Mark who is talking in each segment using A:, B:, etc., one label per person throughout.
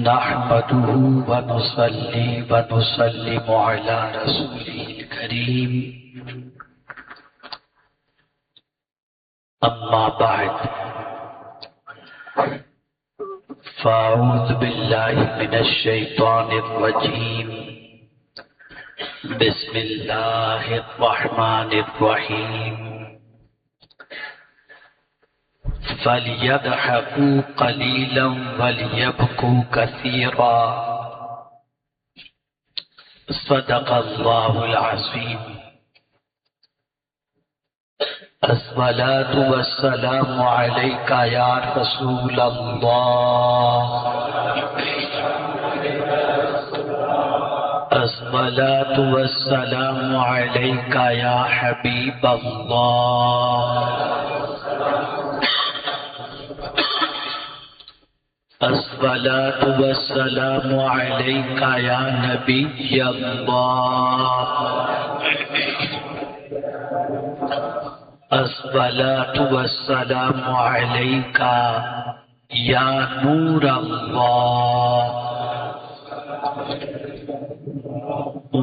A: نحمده ونصلي ونسلم على رسوله الكريم أما بعد فأعوذ بالله من الشيطان الرجيم بسم الله الرحمن الرحيم فَلْيَضْحَكُوا قَلِيلًا وَلْيَبْكُوا كَثِيرًا صدق الله العظيم. الصلاة والسلام عليك يا رسول الله. الصلاة والسلام عليك يا حبيب الله. الصلاة والسلام عليك يا نبي الله. الصلاة والسلام عليك يا نور الله.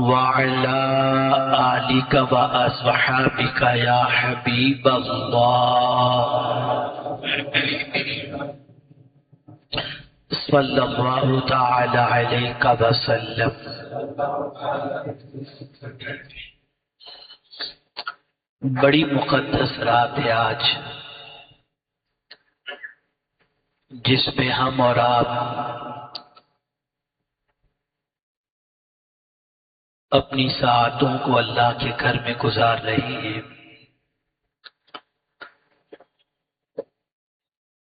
A: وعلى آلك وأصحابك يا حبيب الله. صلی اللہ تعالی علیہ وسلم. بڑی مقدس رات ہے آج، جس میں ہم اور آپ اپنی ساعتوں کو اللہ کے گھر میں گزار رہے ہیں.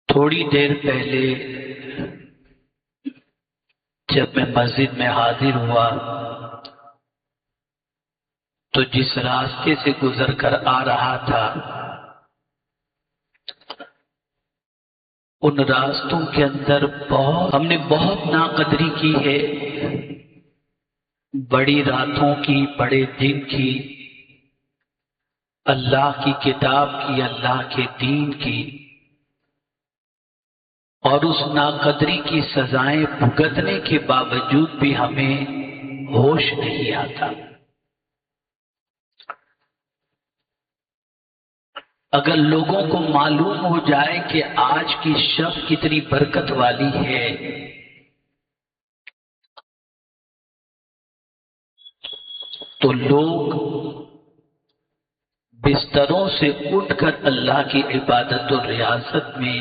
A: تھوڑی دیر پہلے جب میں مسجد میں حاضر ہوا تو جس راستے سے گزر کر آ رہا تھا ان راستوں کے اندر ہم نے بہت ناقدری کی ہے، بڑی راتوں کی، بڑے دن کی، اللہ کی کتاب کی، اللہ کے دین کی، اور اس ناقدری کی سزائیں بھگتنے کے باوجود بھی ہمیں ہوش نہیں آتا. اگر لوگوں کو معلوم ہو جائے کہ آج کی شب کتنی برکت والی ہے تو لوگ بستروں سے اٹھ کر اللہ کی عبادت و ریاضت میں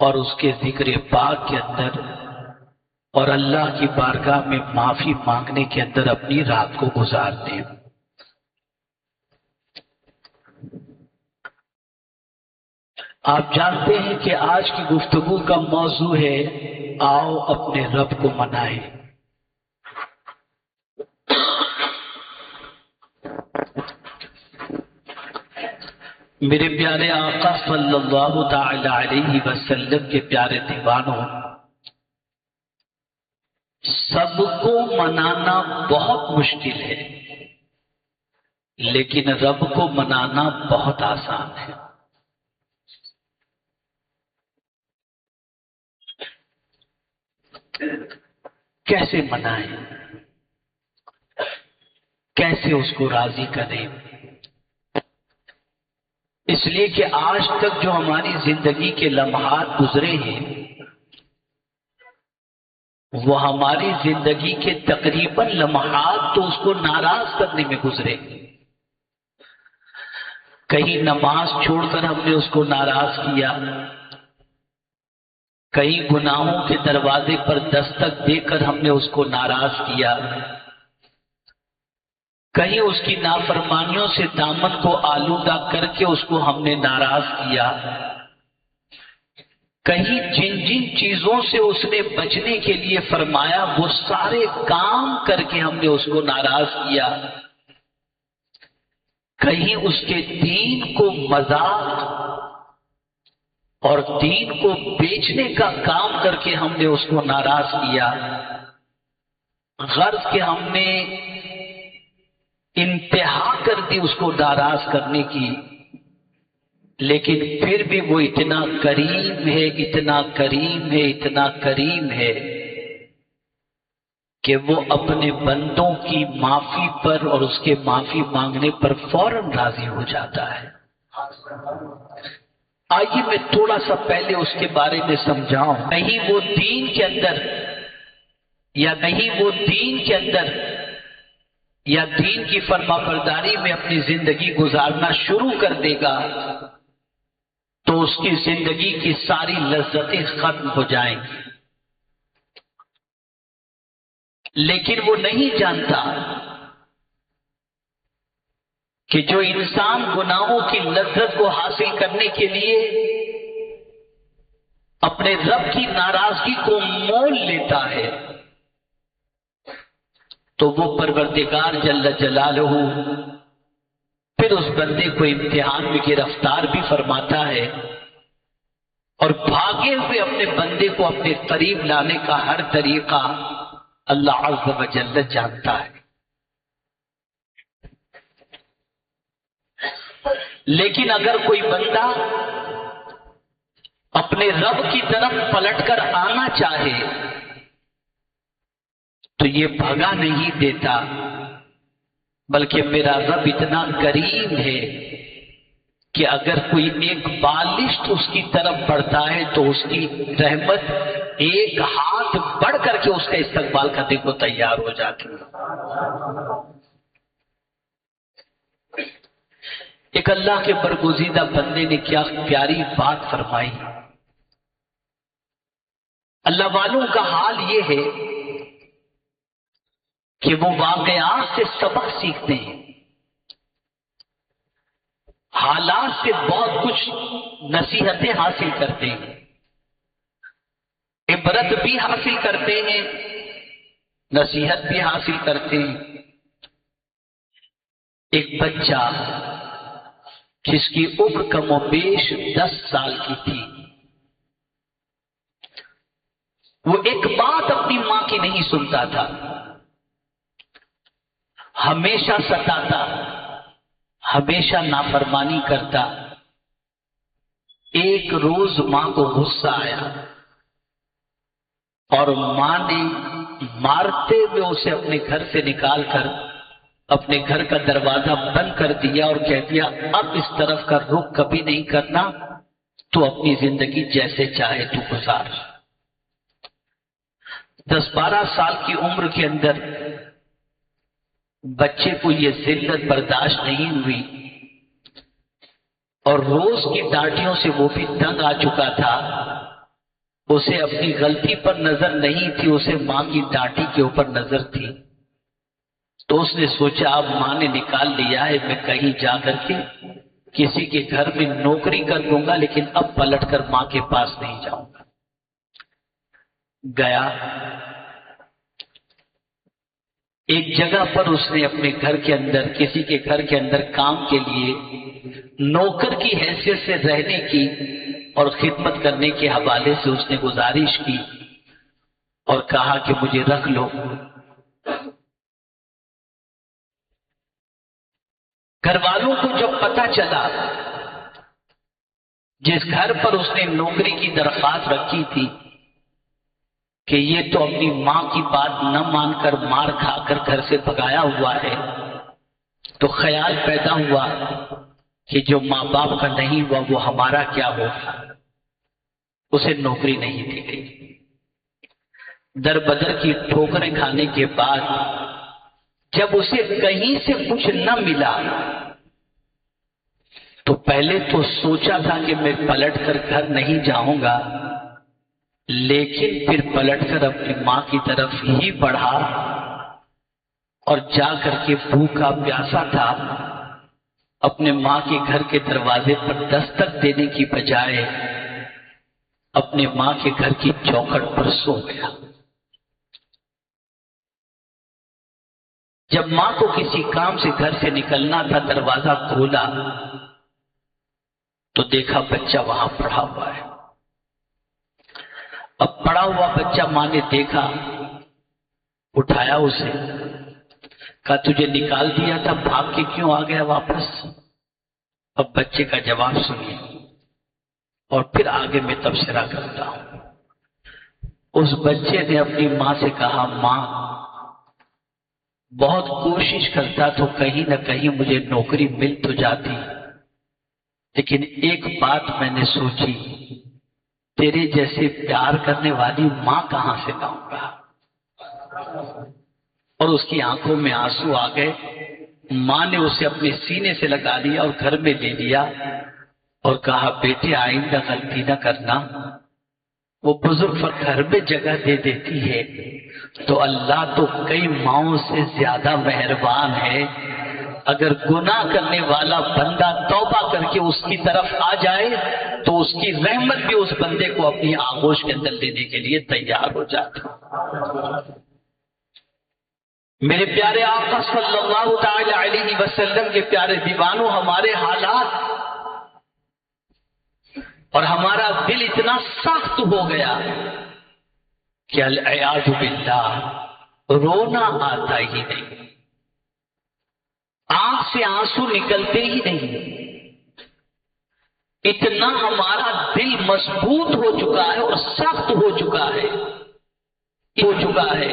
A: اور اس کے ذکر پاک کے اندر اور اللہ کی بارگاہ میں معافی مانگنے کے اندر اپنی رات کو گزارتے ہیں. آپ جانتے ہیں کہ آج کی گفتگو کا موضوع ہے آؤ اپنے رب کو منائیں. میرے پیارے آقا صلی اللہ تعالی علیہ وسلم کے پیارے دیوانوں، سب کو منانا بہت مشکل ہے لیکن رب کو منانا بہت آسان ہے. کیسے منائیں، کیسے اس کو راضی کریں؟ اس لیے کہ آج تک جو ہماری زندگی کے لمحات گزرے ہیں وہ ہماری زندگی کے تقریباً لمحات تو اس کو ناراض کرنے میں گزرے. کہیں نماز چھوڑ کر ہم نے اس کو ناراض کیا، کہیں گناہوں کے دروازے پر دستک دے کر ہم نے اس کو ناراض کیا، کہیں اس کی نافرمانیوں سے دامن کو آلودہ کر کے اس کو ہم نے ناراض کیا، کہیں جن جن چیزوں سے اس نے بچنے کے لیے فرمایا وہ سارے کام کر کے ہم نے اس کو ناراض کیا، کہیں اس کے دین کو مذاق اور دین کو بیچنے کا کام کر کے ہم نے اس کو ناراض کیا. غرض کہ ہم نے انتہا کر دی اس کو ناراض کرنے کی، لیکن پھر بھی وہ اتنا کریم ہے، اتنا کریم ہے، اتنا کریم ہے کہ وہ اپنے بندوں کی معافی پر اور اس کے معافی مانگنے پر فوراً راضی ہو جاتا ہے۔ آئیے میں تھوڑا سا پہلے اس کے بارے میں سمجھاؤں۔ کہیں وہ دین کے اندر یا دین کی فرما برداری میں اپنی زندگی گزارنا شروع کر دے گا تو اس کی زندگی کی ساری لذتیں ختم ہو جائیں گی، لیکن وہ نہیں جانتا کہ جو انسان گناہوں کی لذت کو حاصل کرنے کے لیے اپنے رب کی ناراضگی کو مول لیتا ہے تو وہ پروردگار جل جلالہ پھر اس بندے کو امتحان میں گرفتار بھی فرماتا ہے اور بھاگے ہوئے اپنے بندے کو اپنے قریب لانے کا ہر طریقہ اللہ عز و جل جانتا ہے۔ لیکن اگر کوئی بندہ اپنے رب کی طرف پلٹ کر آنا چاہے تو یہ بھگا نہیں دیتا، بلکہ میرا رب اتنا کریم ہے کہ اگر کوئی ایک بالشت اس کی طرف بڑھتا ہے تو اس کی رحمت ایک ہاتھ بڑھ کر کے اس کا استقبال کرنے کو تیار ہو جاتی ہے۔ ایک اللہ کے برگزیدہ بندے نے کیا پیاری بات فرمائی۔ اللہ والوں کا حال یہ ہے کہ وہ واقعات سے سبق سیکھتے ہیں، حالات سے بہت کچھ نصیحتیں حاصل کرتے ہیں، عبرت بھی حاصل کرتے ہیں، نصیحت بھی حاصل کرتے ہیں۔ ایک بچہ جس کی عمر کم و بیش 10 سال کی تھی، وہ ایک بات اپنی ماں کی نہیں سنتا تھا، ہمیشہ ستاتا، ہمیشہ نافرمانی کرتا۔ ایک روز ماں کو غصہ آیا اور ماں نے مارتے ہوئے اسے اپنے گھر سے نکال کر اپنے گھر کا دروازہ بند کر دیا اور کہہ دیا اب اس طرف کا رخ کبھی نہیں کرنا، تو اپنی زندگی جیسے چاہے تو گزار۔ 10-12 سال کی عمر کے اندر بچے کو یہ ذلت برداشت نہیں ہوئی اور روز کی ڈانٹیوں سے وہ بھی تنگ آ چکا تھا۔ اسے اپنی غلطی پر نظر نہیں تھی، اسے ماں کی ڈانٹی کے اوپر نظر تھی۔ تو اس نے سوچا اب ماں نے نکال لیا ہے، میں کہیں جا کر کے کسی کے گھر میں نوکری کر دوں گا، لیکن اب پلٹ کر ماں کے پاس نہیں جاؤں گا۔ گیا ایک جگہ پر اس نے اپنے گھر کے اندر کسی کے گھر کے اندر کام کے لیے نوکر کی حیثیت سے رہنے کی اور خدمت کرنے کے حوالے سے اس نے گزارش کی اور کہا کہ مجھے رکھ لو۔ گھر والوں کو جب پتہ چلا جس گھر پر اس نے نوکری کی درخواست رکھی تھی کہ یہ تو اپنی ماں کی بات نہ مان کر مار کھا کر گھر سے بھگایا ہوا ہے، تو خیال پیدا ہوا کہ جو ماں باپ کا نہیں ہوا وہ ہمارا کیا ہوگا۔ اسے نوکری نہیں دی گئی۔ در بدر کی ٹھوکریں کھانے کے بعد جب اسے کہیں سے کچھ نہ ملا تو پہلے تو سوچا تھا کہ میں پلٹ کر گھر نہیں جاؤں گا، لیکن پھر پلٹ کر اپنی ماں کی طرف ہی بڑھا اور جا کر کے بھوکا پیاسا تھا اپنے ماں کے گھر کے دروازے پر دستک دینے کی بجائے اپنے ماں کے گھر کی چوکھٹ پر سو گیا۔ جب ماں کو کسی کام سے گھر سے نکلنا تھا، دروازہ کھولا تو دیکھا بچہ وہاں پڑا ہوا ہے۔ اب پڑا ہوا بچہ ماں نے دیکھا، اٹھایا اسے، کہا تجھے نکال دیا تھا، بھاگ کے کیوں آ گیا واپس؟ اب بچے کا جواب سنیے اور پھر آگے میں تبصرہ کرتا ہوں۔ اس بچے نے اپنی ماں سے کہا ماں بہت کوشش کرتا تو کہیں نہ کہیں مجھے نوکری مل تو جاتی، لیکن ایک بات میں نے سوچی، تیرے جیسے پیار کرنے والی ماں کہاں سے لاؤں گا؟ اور اس کی آنکھوں میں آنسو آ گئے۔ ماں نے اسے اپنے سینے سے لگا لیا اور گھر میں لے لیا اور کہا بیٹے آئندہ غلطی نہ کرنا۔ وہ بزرگ پر گھر میں جگہ دے دیتی ہے تو اللہ تو کئی ماؤں سے زیادہ مہربان ہے۔ اگر گناہ کرنے والا بندہ توبہ کر کے اس کی طرف آ جائے تو اس کی رحمت بھی اس بندے کو اپنی آغوش کے اندر لینے کے لیے تیار ہو جاتی۔ میرے پیارے آقا صلی اللہ تعالی علیہ وسلم کے پیارے دیوانوں، ہمارے حالات اور ہمارا دل اتنا سخت ہو گیا کہ العیاذ باللہ رونا آتا ہی نہیں، آنکھ سے آنسو نکلتے ہی نہیں۔ اتنا ہمارا دل مضبوط ہو چکا ہے اور سخت ہو چکا ہے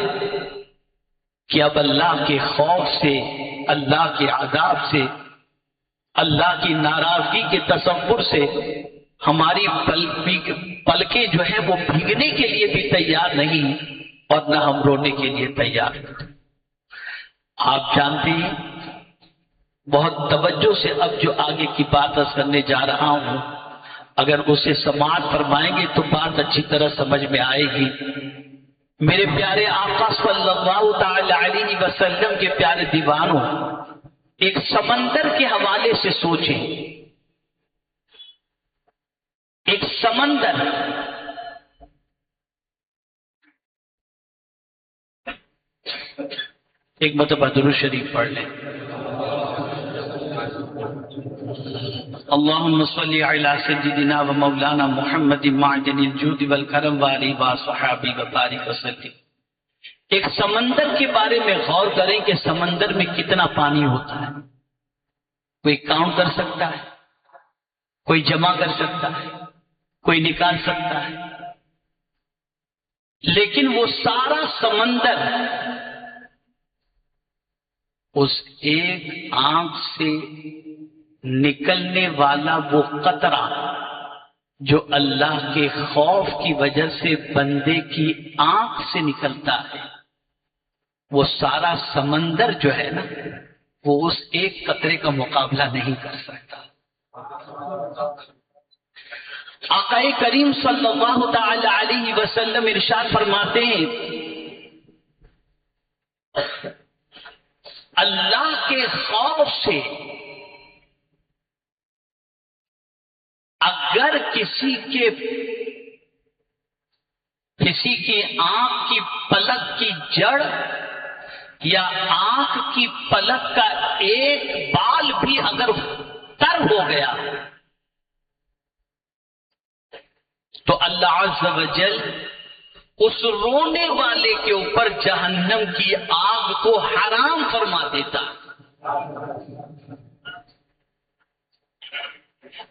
A: کہ اب اللہ کے خوف سے، اللہ کے عذاب سے، اللہ کی ناراضگی کے تصور سے ہماری پلکیں جو ہیں وہ بھیگنے کے لیے بھی تیار نہیں اور نہ ہم رونے کے لیے تیار۔ آپ جانتے ہیں، بہت توجہ سے اب جو آگے کی بات کرنے جا رہا ہوں، اگر اسے سماعت فرمائیں گے تو بات اچھی طرح سمجھ میں آئے گی۔ میرے پیارے آقا صلی اللہ تعالی علیہ وسلم کے پیارے دیوانوں، ایک سمندر کے حوالے سے سوچیں۔ ایک سمندر، ایک مرتبہ درود شریف پڑھ لیں۔ اللہم صلی علی سیدنا و مولانا محمد معدن الجود والکرم وآلہ وصحبہ وبارک وسلم۔ ایک سمندر کے بارے میں غور کریں کہ سمندر میں کتنا پانی ہوتا ہے۔ کوئی کاؤنٹ کر سکتا ہے؟ کوئی جمع کر سکتا ہے؟ کوئی نکال سکتا ہے؟ لیکن وہ سارا سمندر اس ایک آنکھ سے نکلنے والا وہ قطرہ جو اللہ کے خوف کی وجہ سے بندے کی آنکھ سے نکلتا ہے، وہ سارا سمندر جو ہے نا، وہ اس ایک قطرے کا مقابلہ نہیں کر سکتا۔ آقا کریم صلی اللہ تعالی علیہ وسلم ارشاد فرماتے ہیں، اللہ کے خوف سے اگر کسی کی آنکھ کی پلک کی جڑ یا آنکھ کی پلک کا ایک بال بھی اگر تر ہو گیا تو اللہ عز و جل اس رونے والے کے اوپر جہنم کی آگ کو حرام فرما دیتا۔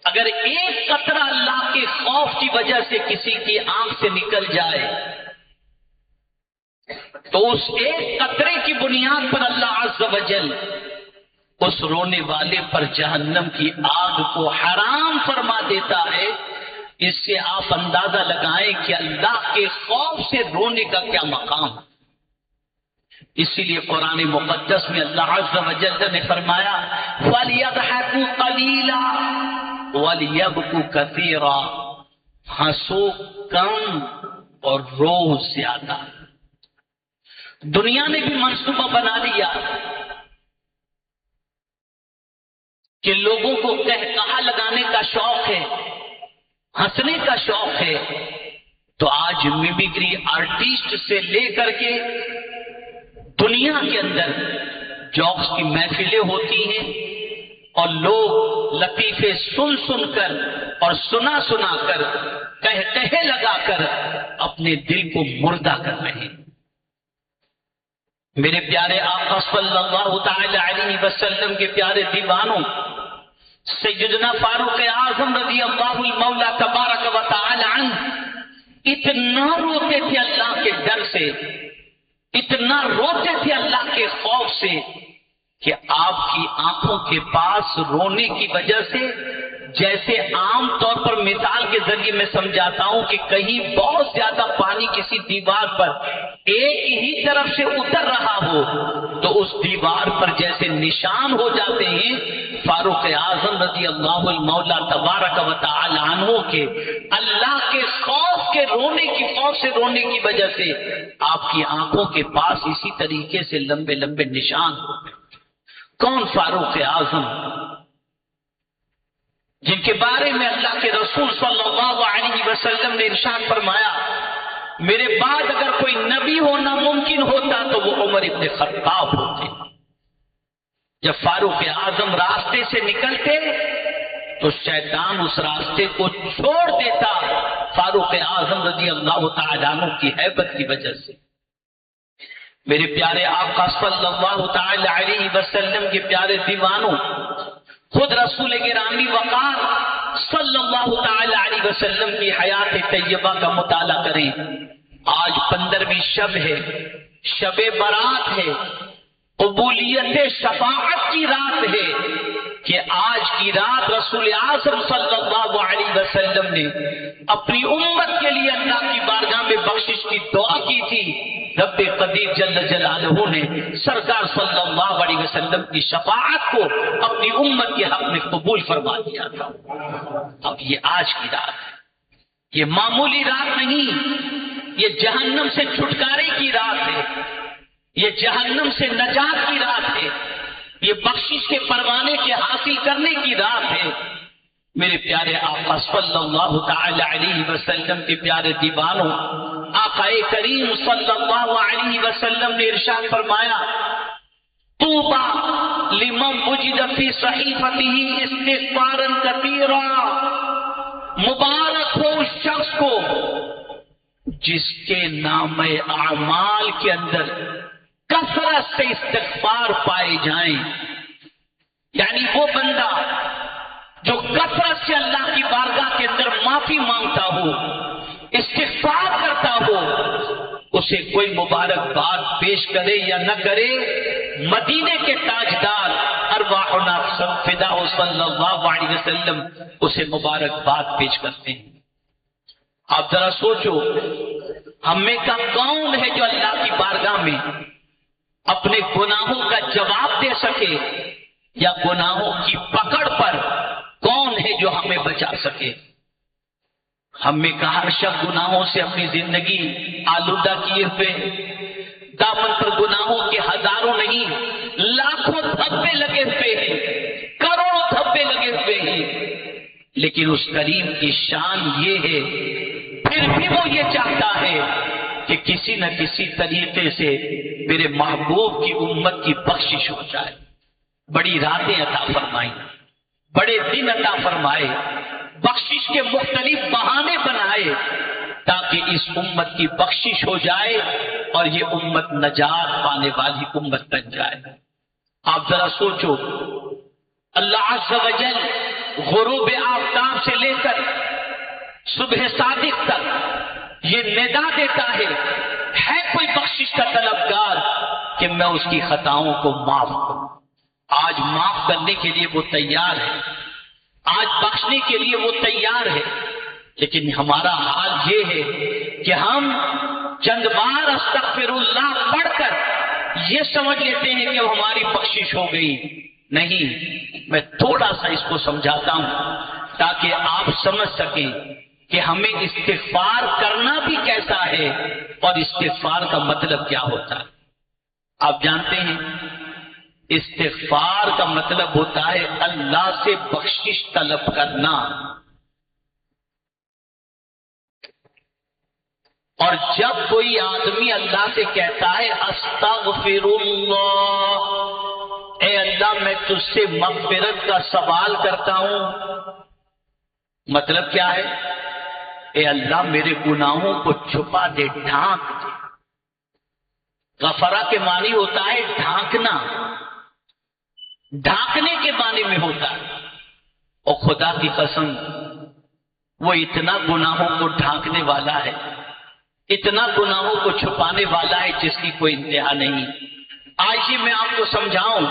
A: اگر ایک قطرہ اللہ کے خوف کی وجہ سے کسی کی آنکھ سے نکل جائے تو اس ایک قطرے کی بنیاد پر اللہ عز و جل اس رونے والے پر جہنم کی آگ کو حرام فرما دیتا ہے۔ اس سے آپ اندازہ لگائیں کہ اللہ کے خوف سے رونے کا کیا مقام ہے۔ اسی لیے قرآن مقدس میں اللہ عز و جل نے فرمایا وَلْيَضْحَكُوا قَلِيلًا وَلْيَبْكُوا كَثِيرًا، ہنسو کم اور رو زیادہ۔ دنیا نے بھی منصوبہ بنا لیا کہ لوگوں کو قہقہا لگانے کا شوق ہے، ہنسنے کا شوق ہے، تو آج میمیکری آرٹسٹ سے لے کر کے دنیا کے اندر جوکس کی محفلیں ہوتی ہیں اور لوگ لطیفے سن سن کر اور سنا سنا کر کہے لگا کر اپنے دل کو مردہ کر رہے ہیں۔ میرے پیارے آقا صلی اللہ تعالی علیہ وسلم کے پیارے دیوانوں، سیدنا فاروق اعظم رضی اللہ المولا تبارک و تعالی عنہ اتنا روتے تھے اللہ کے ڈر سے اتنا روتے تھے اللہ کے خوف سے کہ آپ کی آنکھوں کے پاس رونے کی وجہ سے جیسے عام طور پر مثال کے ذریعے میں سمجھاتا ہوں کہ کہیں بہت زیادہ پانی کسی دیوار پر ایک ہی طرف سے اتر رہا ہو تو اس دیوار پر جیسے نشان ہو جاتے ہیں، فاروق اعظم رضی اللہ المولا تبارک و تعالی عنہ کے اللہ کے خوف کے رونے کی وجہ سے آپ کی آنکھوں کے پاس اسی طریقے سے لمبے لمبے نشان ہو گئے۔ کون فاروق اعظم جن کے بارے میں اللہ کے رسول صلی اللہ علیہ وسلم نے ارشاد فرمایا میرے بعد اگر کوئی نبی ہونا ممکن ہوتا تو وہ عمر ابن خطاب ہوتے۔ جب فاروق اعظم راستے سے نکلتے تو شیطان اس راستے کو چھوڑ دیتا فاروق اعظم رضی اللہ تعالیٰ عنہ کی ہیبت کی وجہ سے۔ میرے پیارے آقا صلی اللہ تعالی علیہ وسلم کے پیارے دیوانوں، خود رسول گرامی وقار صلی اللہ تعالی علیہ وسلم کی حیات طیبہ کا مطالعہ کریں۔ آج 15ویں شب ہے، شب برات ہے، قبولیت شفاعت کی رات ہے کہ آج کی رات رسول اعظم صلی اللہ علیہ وسلم نے اپنی امت کے لیے اللہ کی بارگاہ میں بخشش کی دعا کی تھی۔ رب قدیر جل جلالہ نے سرکار صلی اللہ علیہ وسلم کی شفاعت کو اپنی امت کے حق میں قبول فرما دیا تھا۔ اب یہ آج کی رات ہے، یہ معمولی رات نہیں، یہ جہنم سے چھٹکارے کی رات ہے، یہ جہنم سے نجات کی رات ہے، یہ بخشش کے پروانے کے حاصل کرنے کی رات ہے۔ میرے پیارے آقا صلی اللہ تعالی علیہ وسلم کے پیارے دیوانوں، آقا کریم صلی اللہ علیہ وسلم نے ارشاد فرمایا طوبی لمن وجد فی صحیفته استغفارا کثیرا، مبارک ہو اس شخص کو جس کے نام اعمال کے اندر کثرت سے استغفار پائے جائیں، یعنی وہ بندہ جو کثرت سے اللہ کی بارگاہ کے اندر معافی مانگتا ہو، استغفار کرتا ہو، اسے کوئی مبارکباد پیش کرے یا نہ کرے، مدینے کے تاجدار ارواحنا فدا صلی اللہ علیہ وسلم اسے مبارکباد پیش کرتے ہیں۔ آپ ذرا سوچو، ہم میں کا کون ہے جو اللہ کی بارگاہ میں اپنے گناہوں کا جواب دے سکے، یا گناہوں کی پکڑ پر کون ہے جو ہمیں بچا سکے؟ ہم میں کا ہر شخص گناہوں سے اپنی زندگی آلودہ کیے ہوئے، دامن پر گناہوں کے ہزاروں نہیں لاکھوں دھبے لگے ہوئے ہیں، کروڑوں دھبے لگے ہوئے ہیں، لیکن اس کریم کی شان یہ ہے پھر بھی وہ یہ چاہتا ہے کہ کسی نہ کسی طریقے سے میرے محبوب کی امت کی بخشش ہو جائے۔ بڑی راتیں عطا فرمائیں، بڑے دن عطا فرمائے، بخشش کے مختلف بہانے بنائے تاکہ اس امت کی بخشش ہو جائے اور یہ امت نجات پانے والی امت بن جائے۔ آپ ذرا سوچو، اللہ عز و جل غروب آفتاب سے لے کر صبح صادق تک یہ ندا دیتا ہے کوئی بخشش کا طلبگار کہ میں اس کی خطاؤں کو معاف کروں۔ آج معاف کرنے کے لیے وہ تیار ہے، آج بخشنے کے لیے وہ تیار ہے، لیکن ہمارا حال یہ ہے کہ ہم چند بار استغفر اللہ پڑھ کر یہ سمجھ لیتے ہیں کہ ہماری بخشش ہو گئی۔ نہیں، میں تھوڑا سا اس کو سمجھاتا ہوں تاکہ آپ سمجھ سکیں کہ ہمیں استغفار کرنا بھی کیسا ہے اور استغفار کا مطلب کیا ہوتا ہے۔ آپ جانتے ہیں استغفار کا مطلب ہوتا ہے اللہ سے بخشش طلب کرنا، اور جب کوئی آدمی اللہ سے کہتا ہے استغفر اللہ، اے اللہ میں تجھ سے مغفرت کا سوال کرتا ہوں، مطلب کیا ہے؟ اے اللہ میرے گناہوں کو چھپا دے، ڈھانک دے۔ غفرہ کے معنی ہوتا ہے ڈھانکنا، ڈھانکنے کے معنی میں ہوتا ہے، اور خدا کی قسم وہ اتنا گناہوں کو ڈھانکنے والا ہے، اتنا گناہوں کو چھپانے والا ہے جس کی کوئی انتہا نہیں۔ آئیے میں آپ کو سمجھاؤں،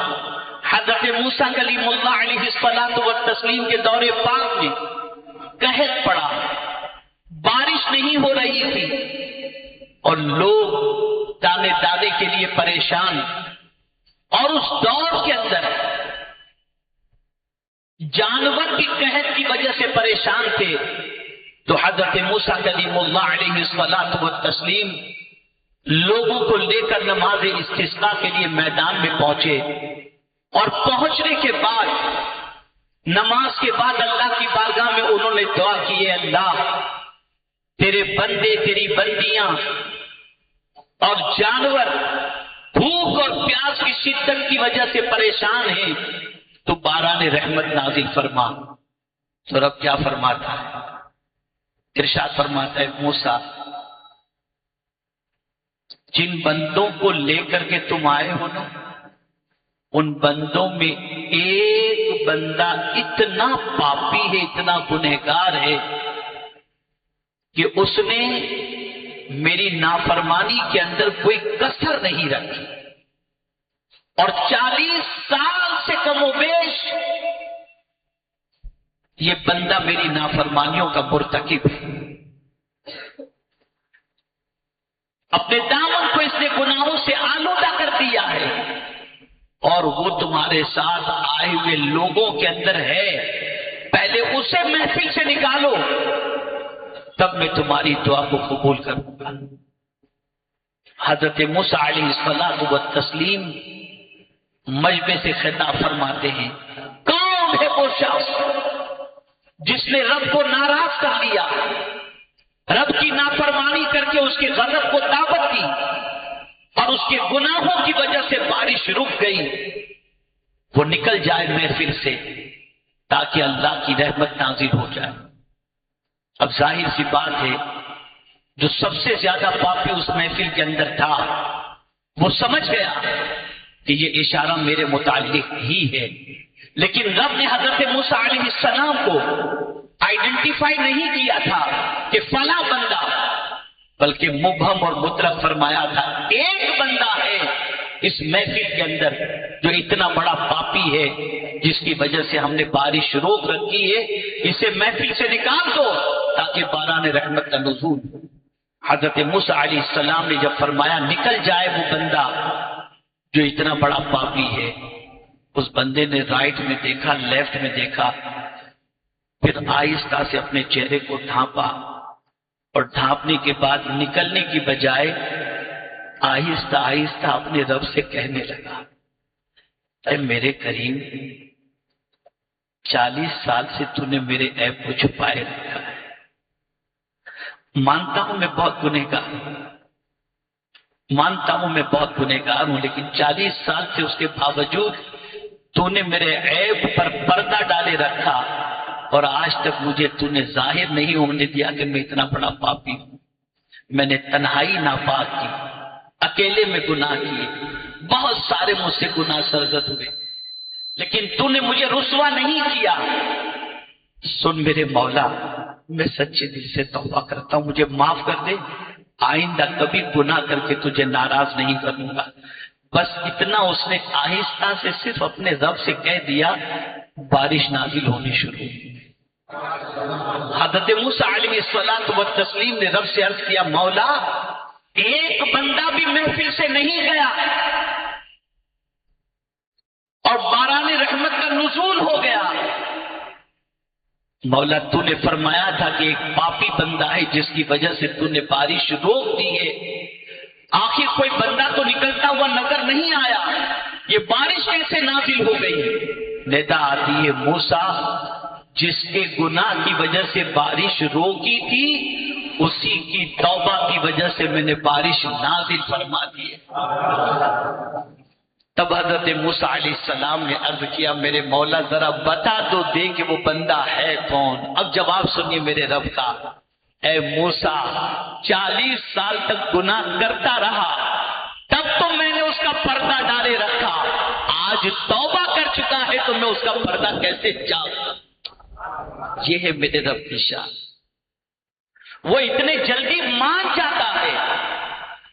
A: حضرت موسیٰ کلیم اللہ علیہ الصلوۃ والتسلیم کے دور پاک میں قحط پڑا، بارش نہیں ہو رہی تھی اور لوگ دانے دانے کے لیے پریشان، اور اس دور کے اندر جانور بھی قحط کی وجہ سے پریشان تھے۔ تو حضرت موسیٰ کلیم اللہ علیہ الصلوۃ والتسلیم لوگوں کو لے کر نماز استسقاء کے لیے میدان میں پہنچے، اور پہنچنے کے بعد نماز کے بعد اللہ کی بارگاہ میں انہوں نے دعا کی، ہے اللہ تیرے بندے تیری بندیاں اور جانور بھوک اور پیاس کی شدت کی وجہ سے پریشان ہیں، تو باران رحمت نازل فرما۔ تو رب کیا فرماتا ہے؟ ارشاد فرماتا ہے، موسیٰ جن بندوں کو لے کر کے تم آئے ہو نا، ان بندوں میں ایک بندہ اتنا پاپی ہے، اتنا گنہگار ہے کہ اس نے میری نافرمانی کے اندر کوئی کسر نہیں رکھی، اور 40 سال سے کم و بیش یہ بندہ میری نافرمانیوں کا مرتکب ہے۔ اپنے دامن کو اس نے گناہوں سے آلودہ کر دیا ہے، اور وہ تمہارے ساتھ آئے ہوئے لوگوں کے اندر ہے، پہلے اسے محفل سے نکالو تب میں تمہاری دعا کو قبول کروں گا۔ حضرت موسیٰ علیہ الصلوۃ والتسلیم مجمع سے خطاب فرماتے ہیں، کون ہے وہ شخص جس نے رب کو ناراض کر لیا، رب کی نافرمانی کر کے اس کے غضب کو دعوت دی، اور اس کے گناہوں کی وجہ سے بارش رک گئی، وہ نکل جائے محفل سے تاکہ اللہ کی رحمت نازل ہو جائے۔ اب ظاہر سی بات ہے، جو سب سے زیادہ پاپی اس محفل کے اندر تھا وہ سمجھ گیا کہ یہ اشارہ میرے متعلق ہی ہے، لیکن رب نے حضرت موسیٰ علیہ السلام کو آئیڈینٹیفائی نہیں کیا تھا کہ فلاں بندہ، بلکہ مبہم اور مطلق فرمایا تھا، ایک بندہ ہے اس محفل کے اندر جو اتنا بڑا پاپی ہے، جس کی وجہ سے ہم نے بارش روک رکھی ہے، اسے محفل سے نکال دو تاکہ باران رحمت کا نزول ہو۔ حضرت موسیٰ علیہ السلام نے جب فرمایا نکل جائے وہ بندہ جو اتنا بڑا پاپی ہے، اس بندے نے رائٹ میں دیکھا، لیفٹ میں دیکھا، پھر آہستہ سے اپنے چہرے کو ڈھانپا، اور ڈھانپنے کے بعد نکلنے کی بجائے آہستہ آہستہ اپنے رب سے کہنے لگا، اے میرے کریم، 40 سال سے تو نے میرے عیب کو چھپائے رکھا ہے، مانتا ہوں میں بہت گنہگار ہوں، مانتا ہوں میں بہت گنہگار ہوں، لیکن 40 سال سے اس کے باوجود تو نے میرے عیب پر پردہ ڈالے رکھا، اور آج تک مجھے تو نے ظاہر نہیں ہونے دیا کہ میں اتنا بڑا پاپی ہوں۔ میں نے تنہائی ناپاک کی، اکیلے میں گناہ کیے، بہت سارے مجھ سے گناہ سرزد ہوئے، لیکن تو نے مجھے رسوا نہیں کیا۔ سن میرے مولا، میں سچے دل سے توبہ کرتا ہوں، مجھے معاف کر دے، آئندہ کبھی گناہ کر کے تجھے ناراض نہیں کروں گا۔ بس اتنا اس نے آہستہ سے صرف اپنے رب سے کہہ دیا، بارش نازل ہونی شروع ہوئی۔ حضرت موسیٰ علیہ الصلوۃ والتسلیم نے رب سے عرض کیا، مولا ایک بندہ بھی محفل سے نہیں گیا اور باران رحمت کا نزول ہو گیا۔ مولا تو نے فرمایا تھا کہ ایک پاپی بندہ ہے جس کی وجہ سے تو نے بارش روک دی ہے، آخر کوئی بندہ تو نکلتا ہوا نظر نہیں آیا، یہ بارش کیسے نازل ہو گئی؟ ندا آتی ہے، موسیٰ جس کے گناہ کی وجہ سے بارش روکی تھی اسی کی توبہ کی وجہ سے میں نے بارش نازل فرما دی ہے۔ تب حضرت موسیٰ علیہ السلام نے عرض کیا، میرے مولا ذرا بتا تو دے کہ وہ بندہ ہے کون؟ اب جواب سنیے میرے رب کا، اے موسیٰ 40 سال تک گناہ کرتا رہا، تب تو میں نے اس کا پردہ ڈالے رکھا، آج توبہ کر چکا ہے تو میں اس کا پردہ کیسے جاؤں؟ یہ ہے میرے رب کی شان۔ وہ اتنے جلدی مان جاتا ہے۔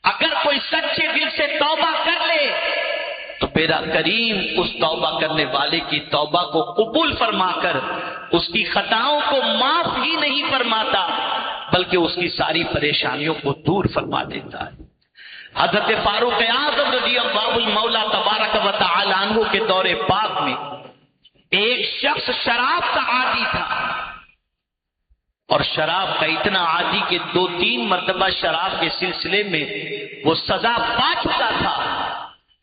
A: اگر کوئی سچے دل سے توبہ کر لے تو میرا کریم اس توبہ کرنے والے کی توبہ کو قبول فرما کر اس کی خطاؤں کو معاف ہی نہیں فرماتا بلکہ اس کی ساری پریشانیوں کو دور فرما دیتا ہے۔ حضرت فاروق اعظم رضی اللہ المولا تبارک و تعالی عنہ کے دور پاک میں ایک شخص شراب کا عادی تھا، اور شراب کا اتنا عادی کہ 2-3 مرتبہ شراب کے سلسلے میں وہ سزا پا چکا تھا،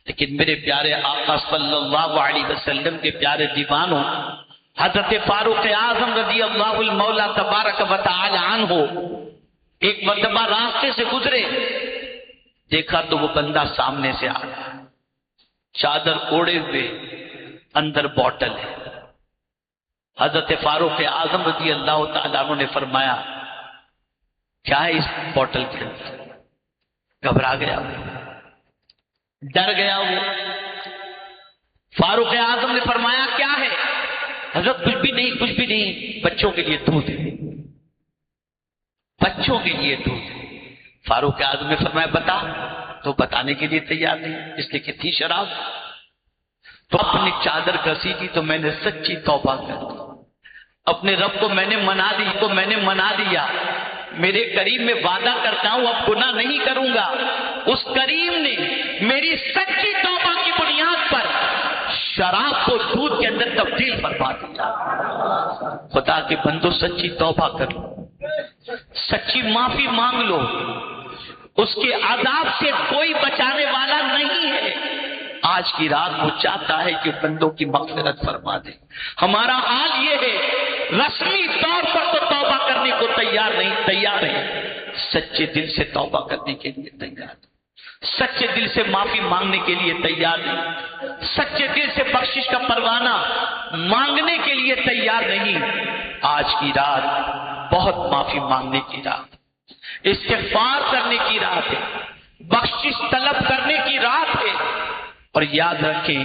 A: لیکن میرے پیارے آقا صلی اللہ علیہ وسلم کے پیارے دیوانوں، حضرت فاروق اعظم رضی اللہ المولا تبارک و تعالی عنہ ایک مرتبہ راستے سے گزرے، دیکھا تو وہ بندہ سامنے سے آ رہا، چادر اوڑے ہوئے، اندر بوتل ہے۔ حضرت فاروق اعظم رضی اللہ تعالیٰ عنہ نے فرمایا کیا ہے اس بوتل کے اندر؟ گھبرا گیا وہ، ڈر گیا وہ۔ فاروق اعظم نے فرمایا کیا ہے؟ حضرت کچھ بھی نہیں، کچھ بھی نہیں، بچوں کے لیے دودھ ہے، بچوں کے لیے دودھ ہے۔ فاروق اعظم نے فرمایا بتا، تو بتانے کے لیے تیار نہیں، اس لیے کہ تھی شراب۔ تو اپنی چادر کسی کی تو میں نے سچی توبہ کر دی، اپنے رب کو میں نے منا دیا، میرے کریم میں وعدہ کرتا ہوں اب گناہ نہیں کروں گا۔ اس کریم نے میری سچی توبہ کی بنیاد پر شراب کو دودھ کے اندر تبدیل فرما دیا۔ خدا کے بندو سچی توبہ کر لو، سچی معافی مانگ لو، اس کے عذاب سے کوئی بچانے والا نہیں ہے۔ آج کی رات وہ چاہتا ہے کہ بندوں کی مغفرت فرما دے۔ ہمارا حال یہ ہے، رسمی طور پر تو توبہ کرنے کو تیار ہے، سچے دل سے توبہ کرنے کے لیے تیار ہے، سچے دل سے معافی مانگنے کے لیے تیار نہیں، سچے دل سے بخشش کا پروانہ مانگنے کے لیے تیار نہیں۔ آج کی رات بہت معافی مانگنے کی رات، استغفار کرنے کی رات ہے، بخشش طلب کرنے کی رات ہے، اور یاد رکھیں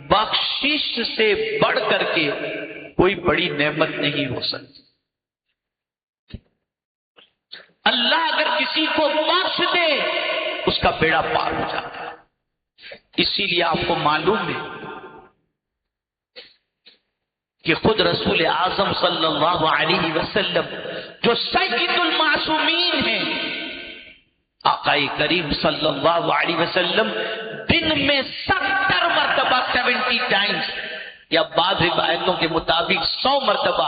A: بخشش سے بڑھ کر کے کوئی بڑی نعمت نہیں ہو سکتی۔ اللہ اگر کسی کو بخش دے اس کا بیڑا پار ہو جاتا ہے۔ اسی لیے آپ کو معلوم ہے کہ خود رسول اعظم صلی اللہ علیہ وسلم جو سید المعصومین ہیں، آقا کریم صلی اللہ علیہ وسلم دن میں 70 مرتبہ 70 ٹائمز یا بعض روایتوں کے مطابق 100 مرتبہ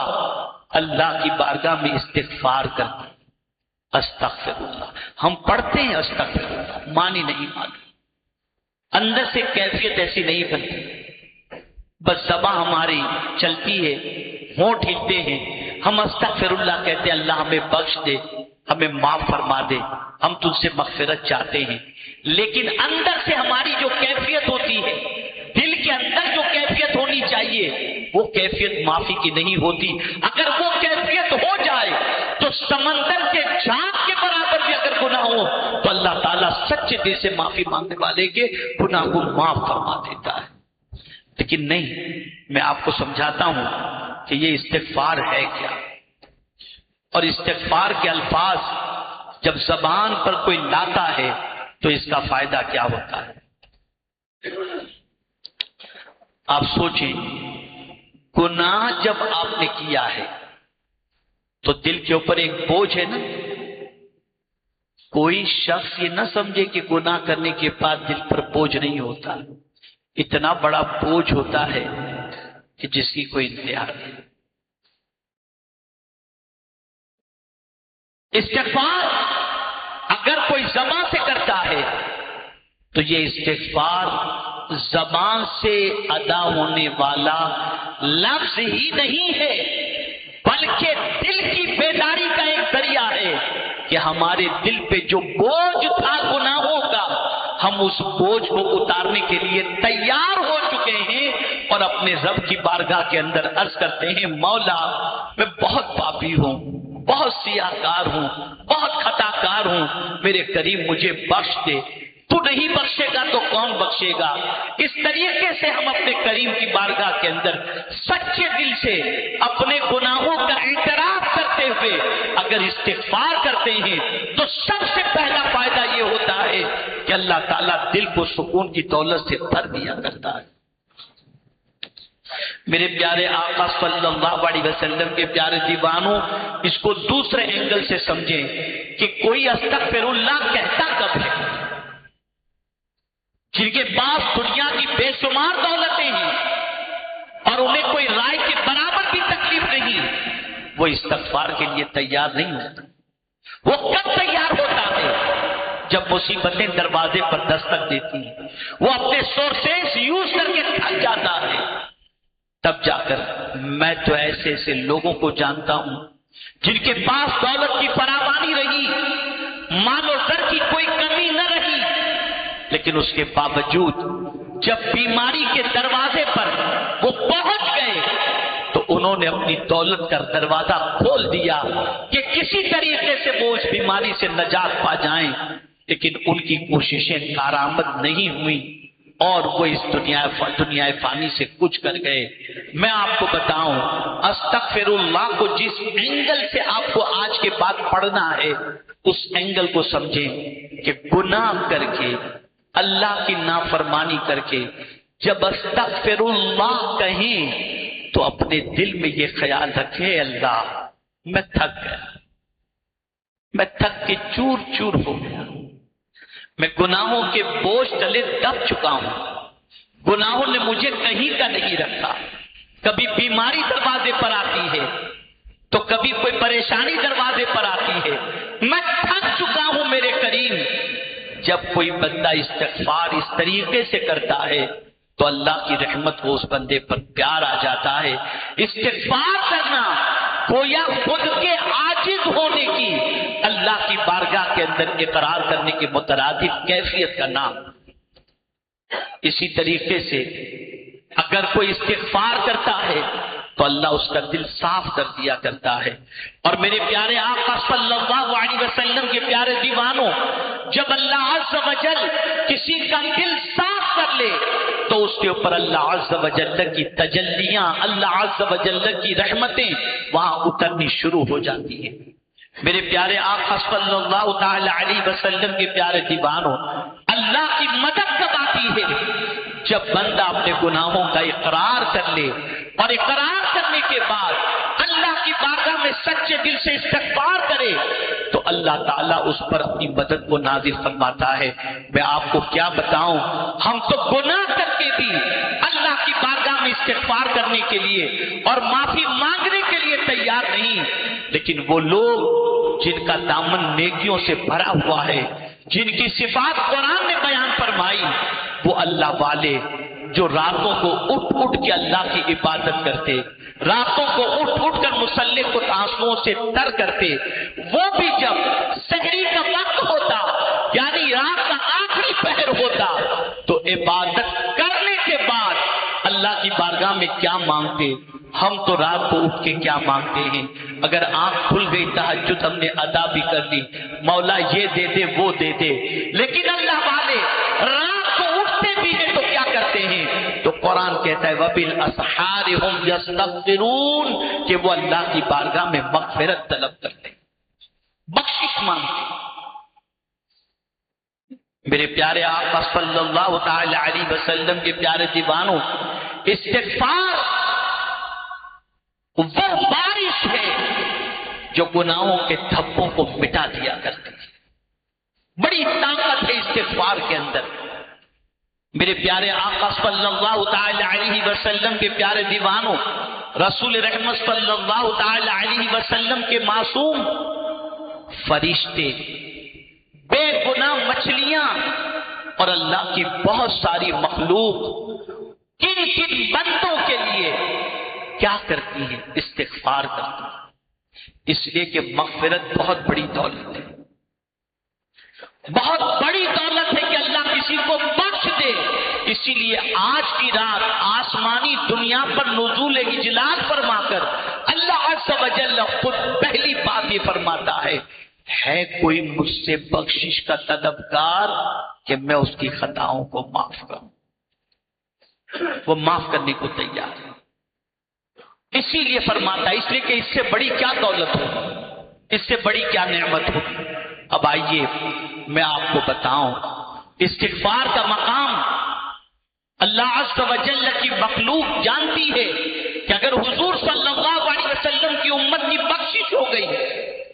A: اللہ کی بارگاہ میں استغفار کرتے، استغفر اللہ۔ ہم پڑھتے ہیں استغفر اللہ، معنی نہیں معلوم، اندر سے کیفیت ایسی نہیں بنتی، بس زبان ہماری چلتی ہے، ہونٹ ہلتے ہیں، ہم استغفر اللہ کہتے ہیں، اللہ ہمیں بخش دے، ہمیں معاف فرما دے، ہم تجھ سے مغفرت چاہتے ہیں، لیکن اندر سے ہماری جو کیفیت ہوتی ہے، دل کے اندر جو کیفیت ہونی چاہیے وہ کیفیت معافی کی نہیں ہوتی۔ اگر وہ کیفیت ہو جائے تو سمندر کے جھاگ کے برابر بھی اگر گناہ ہو تو اللہ تعالیٰ سچے دل سے معافی مانگنے والے کے گناہ کو معاف فرما دیتا ہے۔ لیکن نہیں، میں آپ کو سمجھاتا ہوں کہ یہ استغفار ہے کیا، اور استغفار کے الفاظ جب زبان پر کوئی لاتا ہے تو اس کا فائدہ کیا ہوتا ہے۔ آپ سوچیں، گناہ جب آپ نے کیا ہے تو دل کے اوپر ایک بوجھ ہے نا۔ کوئی شخص یہ نہ سمجھے کہ گناہ کرنے کے بعد دل پر بوجھ نہیں ہوتا، اتنا بڑا بوجھ ہوتا ہے کہ جس کی کوئی انتہا نہیں۔ استغفار اگر کوئی زبان سے کرتا ہے تو یہ استغفار زبان سے ادا ہونے والا لفظ ہی نہیں ہے، بلکہ دل کی بیداری کا ایک ذریعہ ہے کہ ہمارے دل پہ جو بوجھ تھا گناہوں کا، ہم اس بوجھ کو اتارنے کے لیے تیار ہو چکے ہیں اور اپنے رب کی بارگاہ کے اندر عرض کرتے ہیں، مولا میں بہت پاپی ہوں، بہت سیاہ کار ہوں، بہت خطا کار ہوں، میرے کریم مجھے بخش دے، تو نہیں بخشے گا تو کون بخشے گا۔ اس طریقے سے ہم اپنے کریم کی بارگاہ کے اندر سچے دل سے اپنے گناہوں کا اعتراف کرتے کرتے ہوئے اگر استغفار کرتے ہیں تو سب سے پہلا فائدہ یہ ہوتا ہے کہ اللہ تعالیٰ دل کو سکون کی دولت سے بھر دیا کرتا ہے۔ میرے پیارے آقا صلی اللہ علیہ وسلم کے پیارے دیوانوں، اس کو دوسرے اینگل سے سمجھیں کہ کوئی استغفر اللہ کہتا کب ہے؟ جن کے پاس دنیا کی بے شمار دولتیں ہیں اور انہیں کوئی رائے کے برابر بھی تکلیف نہیں، وہ استغفار کے لیے تیار نہیں ہوتا۔ وہ کب تیار ہوتا ہے؟ جب مصیبتیں دروازے پر دستک دیتی ہیں، وہ اپنے سورسز یوز کر کے تھک جاتا ہے، تب جا کر میں تو ایسے ایسے لوگوں کو جانتا ہوں جن کے پاس دولت کی فراوانی رہی، مال و زر کی کوئی کمی نہ رہی، لیکن اس کے باوجود جب بیماری کے دروازے پر وہ پہنچ گئے تو انہوں نے اپنی دولت کا دروازہ کھول دیا کہ کسی طریقے سے وہ اس بیماری سے نجات پا جائیں، لیکن ان کی کوششیں کارآمد نہیں ہوئی اور وہ اس دنیا فانی سے کچھ کر گئے۔ میں آپ کو بتاؤں، استغفر اللہ کو جس اینگل سے آپ کو آج کے بعد پڑھنا ہے اس اینگل کو سمجھیں کہ گناہ کر کے، اللہ کی نافرمانی کر کے جب استغفر اللہ کہیں تو اپنے دل میں یہ خیال رکھے، اللہ میں تھک گیا، میں تھک کے چور چور ہو گیا، میں گناہوں کے بوجھ تلے دب چکا ہوں، گناہوں نے مجھے کہیں کا نہیں رکھا، کبھی بیماری دروازے پر آتی ہے تو کبھی کوئی پریشانی دروازے پر آتی ہے، میں تھک چکا ہوں میرے کریم۔ جب کوئی بندہ استغفار اس طریقے سے کرتا ہے تو اللہ کی رحمت کو اس بندے پر پیار آ جاتا ہے۔ استغفار کرنا گویا خود کے عاجز ہونے کی، اللہ کی بارگاہ کے اندر اقرار کرنے کے مترادف کیفیت کا نام۔ اسی طریقے سے اگر کوئی استغفار کرتا ہے تو اللہ اس کا دل صاف کر دیا کرتا ہے۔ اور میرے پیارے آقا صلی اللہ علیہ وسلم کے پیارے دیوانوں، جب اللہ عز و جل کسی کا دل صاف کر لے تو اس کے اوپر اللہ عز و جل کی تجلیاں، اللہ عز و جل کی رحمتیں وہاں اترنی شروع ہو جاتی ہیں۔ میرے پیارے آقا صلی اللہ تعالی علیہ وسلم کے پیارے دیوانوں، اللہ کی مدد کب آتی ہے؟ جب بندہ اپنے گناہوں کا اقرار کر لے اور اقرار کرنے کے بعد اللہ کی بارگاہ میں سچے دل سے استغفار کرے تو اللہ تعالیٰ اس پر اپنی مدد کو نازل فرماتا ہے۔ میں آپ کو کیا بتاؤں، ہم تو گناہ کر کے بھی اللہ کی بارگاہ میں استغفار کرنے کے لیے اور معافی مانگنے کے لیے تیار نہیں، لیکن وہ لوگ جن کا دامن نیکیوں سے بھرا ہوا ہے، جن کی صفات قرآن نے بیان فرمائی، وہ اللہ والے جو راتوں کو اٹھ اٹھ کے اللہ کی عبادت کرتے، راتوں کو اٹھ اٹھ کر مصلی کو آنسوؤں سے تر کرتے، وہ بھی جب سحری کا وقت ہوتا یعنی رات کا آخری پہر ہوتا تو عبادت کرنے کے بعد اللہ کی بارگاہ میں کیا مانگتے؟ ہم تو رات کو اٹھ کے کیا مانگتے ہیں؟ اگر آنکھ کھل گئی تہجد ہم نے ادا بھی کر لی، مولا یہ دے دے وہ دے دے، لیکن اللہ والے رات کو اٹھتے بھی ہیں تو کیا کرتے ہیں؟ تو قرآن کہتا ہے وَبِالْأَسْحَارِ هُمْ يَسْتَغْفِرُونَ کہ وہ اللہ کی بارگاہ میں مغفرت طلب کرتے ہیں، بخشش مانگتے ہیں۔ میرے پیارے آقا صلی اللہ تعالی علیہ وسلم کے پیارے دیوانوں، استغفار وہ بارش ہے جو گناہوں کے دھبوں کو مٹا دیا کرتی ہے۔ بڑی طاقت ہے استغفار کے اندر۔ میرے پیارے آقا صلی اللہ تعالی علیہ وسلم کے پیارے دیوانوں، رسول رحمت صلی اللہ تعالی علیہ وسلم کے معصوم فرشتے، بے گناہ مچھلیاں اور اللہ کی بہت ساری مخلوق کن کن بندوں کے لیے کیا کرتی ہے؟ استغفار کرتی ہے، اس لیے کہ مغفرت بہت بڑی دولت ہے، بہت بڑی دولت ہے کہ اللہ کسی کو بخش دے۔ اسی لیے آج کی رات آسمانی دنیا پر نزول اجلال فرما کر اللہ عز و جل خود پہلی بات یہ فرماتا ہے کوئی مجھ سے بخشش کا طلبگار کہ میں اس کی خطاؤں کو معاف کروں؟ وہ معاف کرنے کو تیار ہے۔ اسی لیے فرماتا ہے، اس لیے کہ اس سے بڑی کیا دولت ہو، اس سے بڑی کیا نعمت ہو۔ اب آئیے میں آپ کو بتاؤں، استغفار کا مقام اللہ عز و جل کی مخلوق جانتی ہے کہ اگر حضور صلی اللہ علیہ وسلم کی امت کی بخشش ہو گئی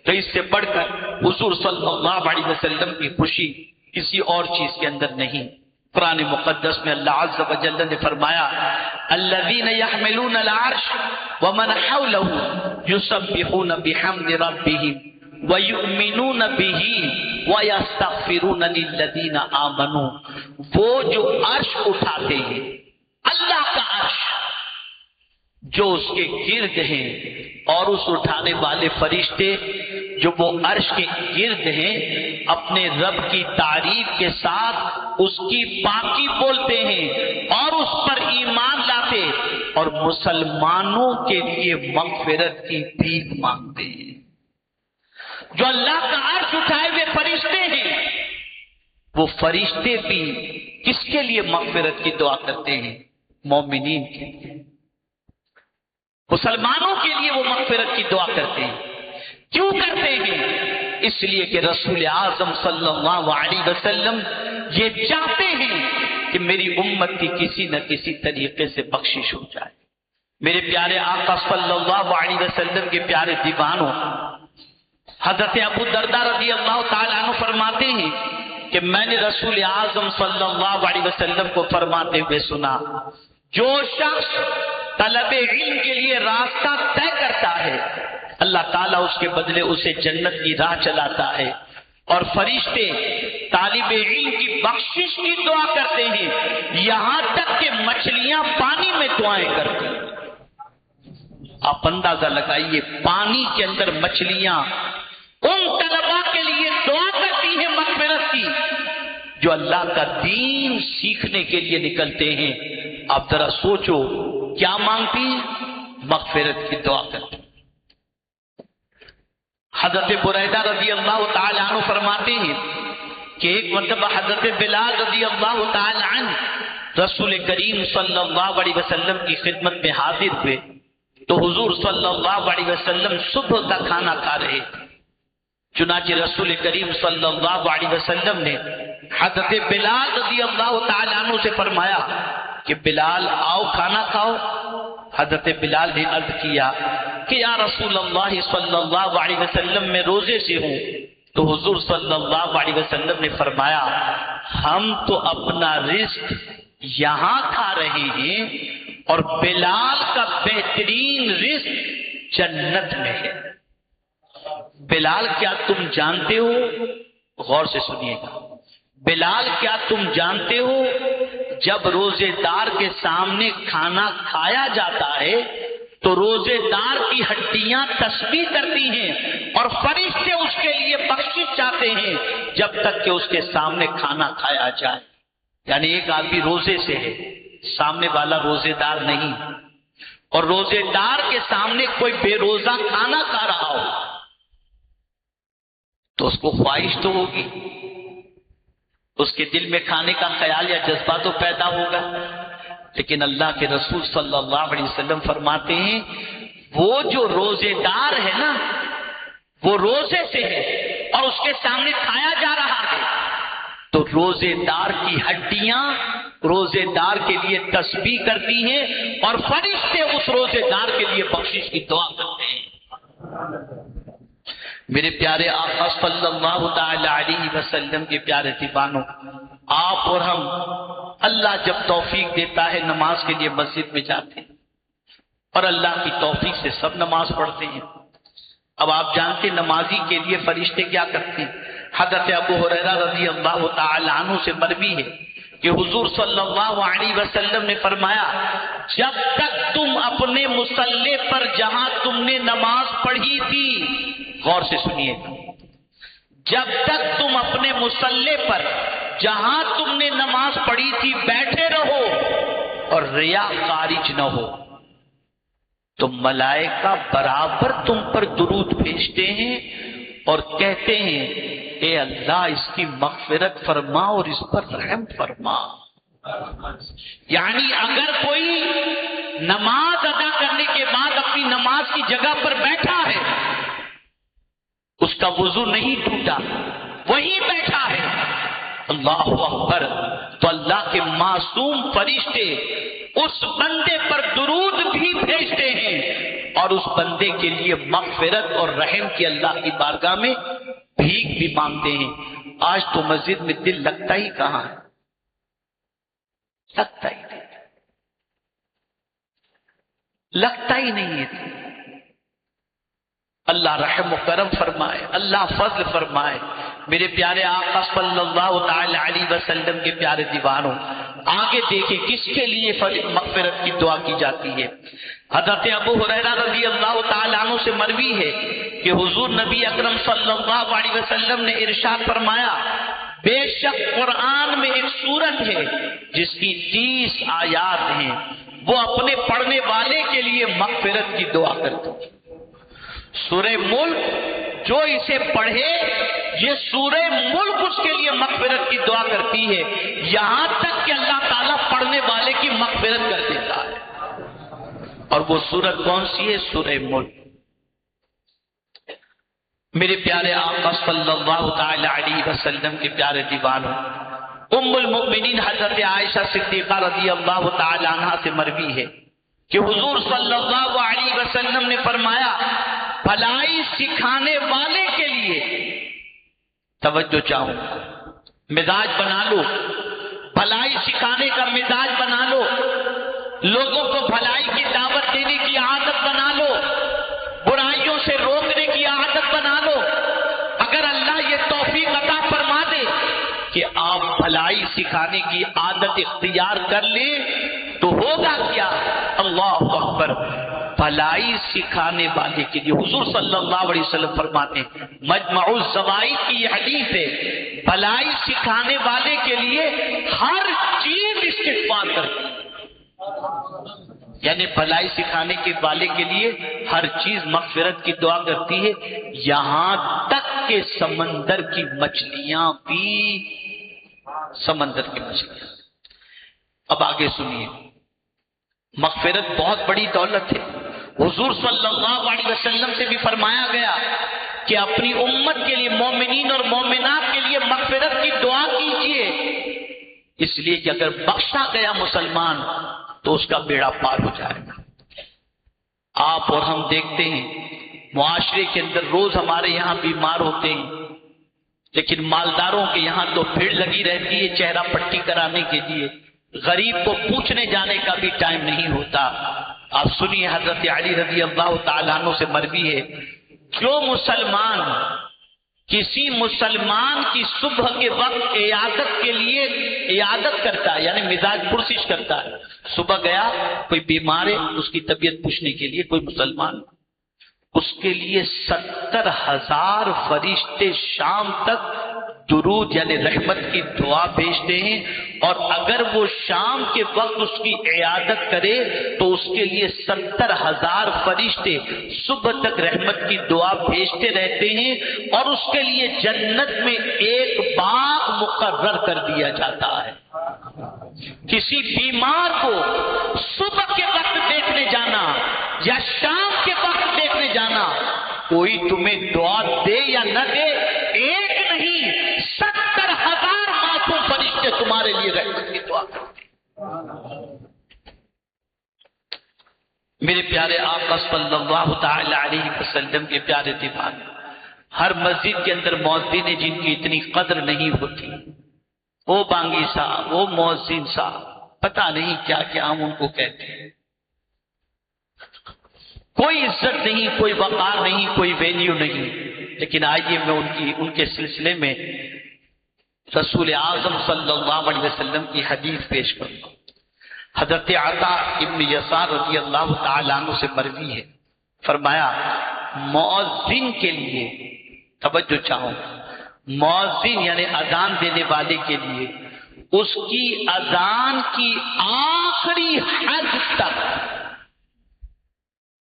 A: تو اس سے بڑھ کر حضور صلی اللہ علیہ وسلم کی خوشی کسی اور چیز کے اندر نہیں۔ قرآن مقدس میں اللہ عز و جل نے فرمایا الذین یحملون العرش ومن حولہ یسبحون بحمد ربہم وَيُؤْمِنُونَ بِهِ وَيَسْتَغْفِرُونَ لِلَّذِينَ آمَنُوا، وہ جو عرش اٹھاتے ہیں، اللہ کا عرش جو اس کے گرد ہیں، اور اس اٹھانے والے فرشتے جو وہ عرش کے گرد ہیں، اپنے رب کی تعریف کے ساتھ اس کی پاکی بولتے ہیں اور اس پر ایمان لاتے اور مسلمانوں کے لیے مغفرت کی بھیک مانگتے ہیں۔ جو اللہ کا عرش اٹھائے ہوئے فرشتے ہیں، وہ فرشتے بھی کس کے لیے مغفرت کی دعا کرتے ہیں؟ مومنین کے لیے، مسلمانوں کے لیے وہ مغفرت کی دعا کرتے ہیں۔ کیوں کرتے ہیں؟ اس لیے کہ رسول اعظم صلی اللہ علیہ وسلم یہ چاہتے ہیں کہ میری امت کی کسی نہ کسی طریقے سے بخشش ہو جائے۔ میرے پیارے آقا صلی اللہ علیہ وسلم کے پیارے دیوانوں، حضرت ابو درداء رضی اللہ تعالیٰ عنہ فرماتے ہیں کہ میں نے رسول اعظم صلی اللہ علیہ وسلم کو فرماتے ہوئے سنا، جو شخص طلب علم کے لیے راستہ طے کرتا ہے اللہ تعالیٰ اس کے بدلے اسے جنت کی راہ چلاتا ہے، اور فرشتے طالب علم کی بخشش کی دعا کرتے ہیں، یہاں تک کہ مچھلیاں پانی میں دعائیں کرتی ہیں۔ آپ اندازہ لگائیے، پانی کے اندر مچھلیاں ان طلباء کے لیے دعا کرتی ہیں مغفرت کی جو اللہ کا دین سیکھنے کے لیے نکلتے ہیں۔ آپ ذرا سوچو کیا مانگتی ہیں؟ مغفرت کی دعا کرتی۔ حضرت بریدہ رضی اللہ تعالی عنہ فرماتے ہیں کہ ایک مرتبہ حضرت بلال رضی اللہ تعالی عنہ رسول کریم صلی اللہ علیہ وسلم کی خدمت میں حاضر ہوئے تو حضور صلی اللہ علیہ وسلم صبح کا کھانا کھا رہے تھے۔ چنانچہ رسول کریم صلی اللہ علیہ وسلم نے حضرت بلال رضی اللہ تعالیٰ عنہ سے فرمایا کہ بلال آؤ کھانا کھاؤ۔ حضرت بلال نے عرض کیا کہ یا رسول اللہ صلی اللہ علیہ وسلم میں روزے سے ہوں۔ تو حضور صلی اللہ علیہ وسلم نے فرمایا ہم تو اپنا رزق یہاں کھا رہے ہیں اور بلال کا بہترین رزق جنت میں ہے۔ بلال کیا تم جانتے ہو، غور سے سنیے گا، بلال کیا تم جانتے ہو جب روزے دار کے سامنے کھانا کھایا جاتا ہے تو روزے دار کی ہڈیاں تسبیح کرتی ہیں اور فرشتے اس کے لیے بخشش چاہتے ہیں جب تک کہ اس کے سامنے کھانا کھایا جائے۔ یعنی ایک آدمی روزے سے ہے، سامنے والا روزے دار نہیں، اور روزے دار کے سامنے کوئی بے روزہ کھانا کھا رہا ہو تو اس کو خواہش تو ہوگی، اس کے دل میں کھانے کا خیال یا جذبہ تو پیدا ہوگا، لیکن اللہ کے رسول صلی اللہ علیہ وسلم فرماتے ہیں وہ جو روزے دار ہے نا، وہ روزے سے ہے اور اس کے سامنے کھایا جا رہا ہے تو روزے دار کی ہڈیاں روزے دار کے لیے تسبیح کرتی ہیں اور فرشتے اس روزے دار کے لیے بخشش کی دعا کرتے ہیں۔ میرے پیارے آقا صلی اللہ تعالی علیہ وسلم کے پیارے دیوانوں، آپ اور ہم اللہ جب توفیق دیتا ہے نماز کے لیے مسجد میں جاتے ہیں اور اللہ کی توفیق سے سب نماز پڑھتے ہیں۔ اب آپ جانتے نمازی کے لیے فرشتے کیا کرتے ہیں؟ حضرت ابو ہریرہ رضی اللہ تعالی عنہ سے مروی ہے کہ حضور صلی اللہ علیہ وسلم نے فرمایا جب تک تم اپنے مصلی پر جہاں تم نے نماز پڑھی تھی، غور سے سنیے، جب تک تم اپنے مصلی پر جہاں تم نے نماز پڑھی تھی بیٹھے رہو اور ریا خارج نہ ہو تو ملائکہ برابر تم پر درود بھیجتے ہیں اور کہتے ہیں اے اللہ اس کی مغفرت فرما اور اس پر رحم فرما۔ یعنی اگر کوئی نماز ادا کرنے کے بعد اپنی نماز کی جگہ پر بیٹھا ہے، اس کا وضو نہیں ٹوٹا، وہی بیٹھا ہے، اللہ اکبر، تو اللہ کے معصوم فرشتے اس بندے پر درود بھی بھیجتے ہیں اور اس بندے کے لیے مغفرت اور رحم کی اللہ کی بارگاہ میں بھیک بھی مانگتے ہیں۔ آج تو مسجد میں دل لگتا ہی کہاں ہے، لگتا ہی نہیں، لگتا ہی نہیں ہے۔ اللہ رحم و کرم فرمائے، اللہ فضل فرمائے۔ میرے پیارے آقا صلی اللہ تعالی علیہ وسلم کے پیارے دیوانوں، آگے دیکھیں کس کے لیے مغفرت کی دعا کی جاتی ہے۔ حضرت ابو ہریرہ رضی اللہ تعالیٰ عنہ سے مروی ہے کہ حضور نبی اکرم صلی اللہ علیہ وسلم نے ارشاد فرمایا، بے شک قرآن میں ایک سورت ہے جس کی 30 آیات ہیں، وہ اپنے پڑھنے والے کے لیے مغفرت کی دعا کرتی ہے۔ سورہ ملک جو اسے پڑھے، یہ سورہ ملک اس کے لیے مغفرت کی دعا کرتی ہے، یہاں تک کہ اللہ تعالیٰ پڑھنے والے کی مغفرت کر دیتا ہے۔ اور وہ سورت کون سی ہے؟ سورہ ملک۔ میرے پیارے آقا صلی اللہ تعالی علیہ وسلم کے پیارے دیوانوں، ام المؤمنین حضرت عائشہ صدیقہ رضی اللہ تعالی عنہا سے مروی ہے کہ حضور صلی اللہ علیہ وسلم نے فرمایا، بھلائی سکھانے والے کے لیے، توجہ چاہوں، مزاج بنا لو، بھلائی سکھانے کا مزاج بنا لو، لوگوں کو بھلائی کی دعوت دینے کی عادت بنا لو، برائیوں سے روکنے کی عادت بنا لو۔ اگر اللہ یہ توفیق عطا فرما دے کہ آپ بھلائی سکھانے کی عادت اختیار کر لیں تو ہوگا کیا؟ اللہ اکبر، بھلائی سکھانے والے کے لیے حضور صلی اللہ علیہ وسلم فرماتے ہیں، مجمع الزوائد کی یہ حدیث ہے، بھلائی سکھانے والے کے لیے ہر چیز استغفار کرتی ہے، یعنی بھلائی سکھانے کے والے کے لیے ہر چیز مغفرت کی دعا کرتی ہے، یہاں تک کہ سمندر کی مچھلیاں بھی، سمندر کی مچھلیاں۔ اب آگے سنیے، مغفرت بہت بڑی دولت ہے۔ حضور صلی اللہ علیہ وسلم سے بھی فرمایا گیا کہ اپنی امت کے لیے، مومنین اور مومنات کے لیے مغفرت کی دعا کیجیے، اس لیے کہ اگر بخشا گیا مسلمان تو اس کا بیڑا پار ہو جائے گا۔ آپ اور ہم دیکھتے ہیں معاشرے کے اندر روز ہمارے یہاں بیمار ہوتے ہیں، لیکن مالداروں کے یہاں تو بھیڑ لگی رہتی ہے چہرہ پٹی کرانے کے لیے، غریب کو پوچھنے جانے کا بھی ٹائم نہیں ہوتا۔ آپ سنیے، حضرت علی رضی اللہ تعالیٰ عنہ سے مروی ہے، جو مسلمان کسی مسلمان کی صبح کے وقت عیادت کے لیے عیادت کرتا ہے، یعنی مزاج پرسش کرتا ہے، صبح گیا کوئی بیمار ہے، اس کی طبیعت پوچھنے کے لیے کوئی مسلمان، اس کے لیے 70,000 فرشتے شام تک درود یعنی رحمت کی دعا بھیجتے ہیں، اور اگر وہ شام کے وقت اس کی عیادت کرے تو اس کے لیے 70,000 فرشتے صبح تک رحمت کی دعا بھیجتے رہتے ہیں، اور اس کے لیے جنت میں ایک باغ مقرر کر دیا جاتا ہے۔ کسی بیمار کو صبح کے وقت دیکھنے جانا یا شام کے وقت دیکھنے جانا، کوئی تمہیں دعا دے یا نہ دے، ایک نہیں 70,000 معصوم فرشتے تمہارے لیے رحمت کی دعا کرتے ہیں۔ میرے پیارے آقا صلی اللہ تعالی علیہ وسلم کے پیارے دیوان، ہر مسجد کے اندر مؤذن ہیں جن کی اتنی قدر نہیں ہوتی، وہ بانگی صاحب، وہ مؤذن صاحب، پتہ نہیں کیا کیا ہم ان کو کہتے ہیں، کوئی عزت نہیں، کوئی وقار نہیں، کوئی ویلیو نہیں۔ لیکن آئیے میں ان کے سلسلے میں رسول اعظم صلی اللہ علیہ وسلم کی حدیث پیش کروں گا۔ حضرت عطا ابن یسار رضی اللہ تعالیٰ عنہ سے مروی ہے، فرمایا مؤذن کے لیے، توجہ چاہوں، مؤذن یعنی اذان دینے والے کے لیے اس کی اذان کی آخری حد تک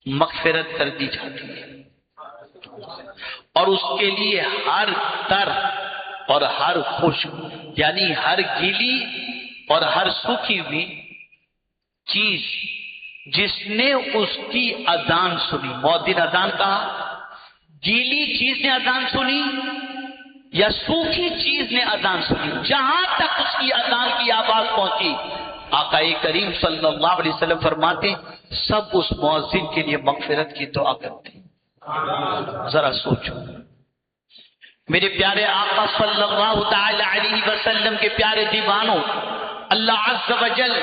A: مغفرت کر دی جاتی ہے، اور اس کے لیے ہر تر اور ہر خشک یعنی ہر گیلی اور ہر سوکھی ہوئی چیز جس نے اس کی اذان سنی، مؤذن اذان کہا، گیلی چیز نے اذان سنی یا سوکھی چیز نے اذان سنی، جہاں تک اس کی اذان کی آواز پہنچی، آقا کریم صلی اللہ علیہ وسلم فرماتے سب اس مؤذن کے لیے مغفرت کی دعا کرتے. ذرا سوچو میرے پیارے آقا صلی اللہ تعالی علیہ وسلم کے پیارے دیوانوں، اللہ عز و جل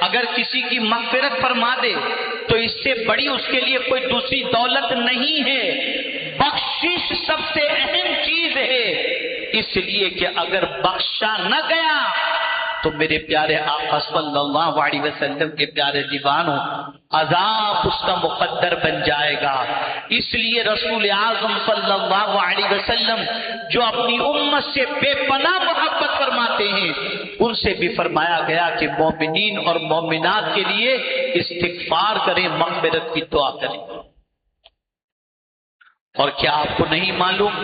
A: اگر کسی کی مغفرت فرما دے تو اس سے بڑی اس کے لیے کوئی دوسری دولت نہیں ہے. بخشش سب سے اہم چیز ہے، اس لیے کہ اگر بخشا نہ گیا تو میرے پیارے آقا صلی اللہ علیہ وسلم کے پیارے دیوانوں عذاب اس کا مقدر بن جائے گا. اس لیے رسول اعظم صلی اللہ علیہ وسلم جو اپنی امت سے بے پناہ محبت فرماتے ہیں، ان سے بھی فرمایا گیا کہ مومنین اور مومنات کے لیے استغفار کریں، مغفرت کی دعا کریں. اور کیا آپ کو نہیں معلوم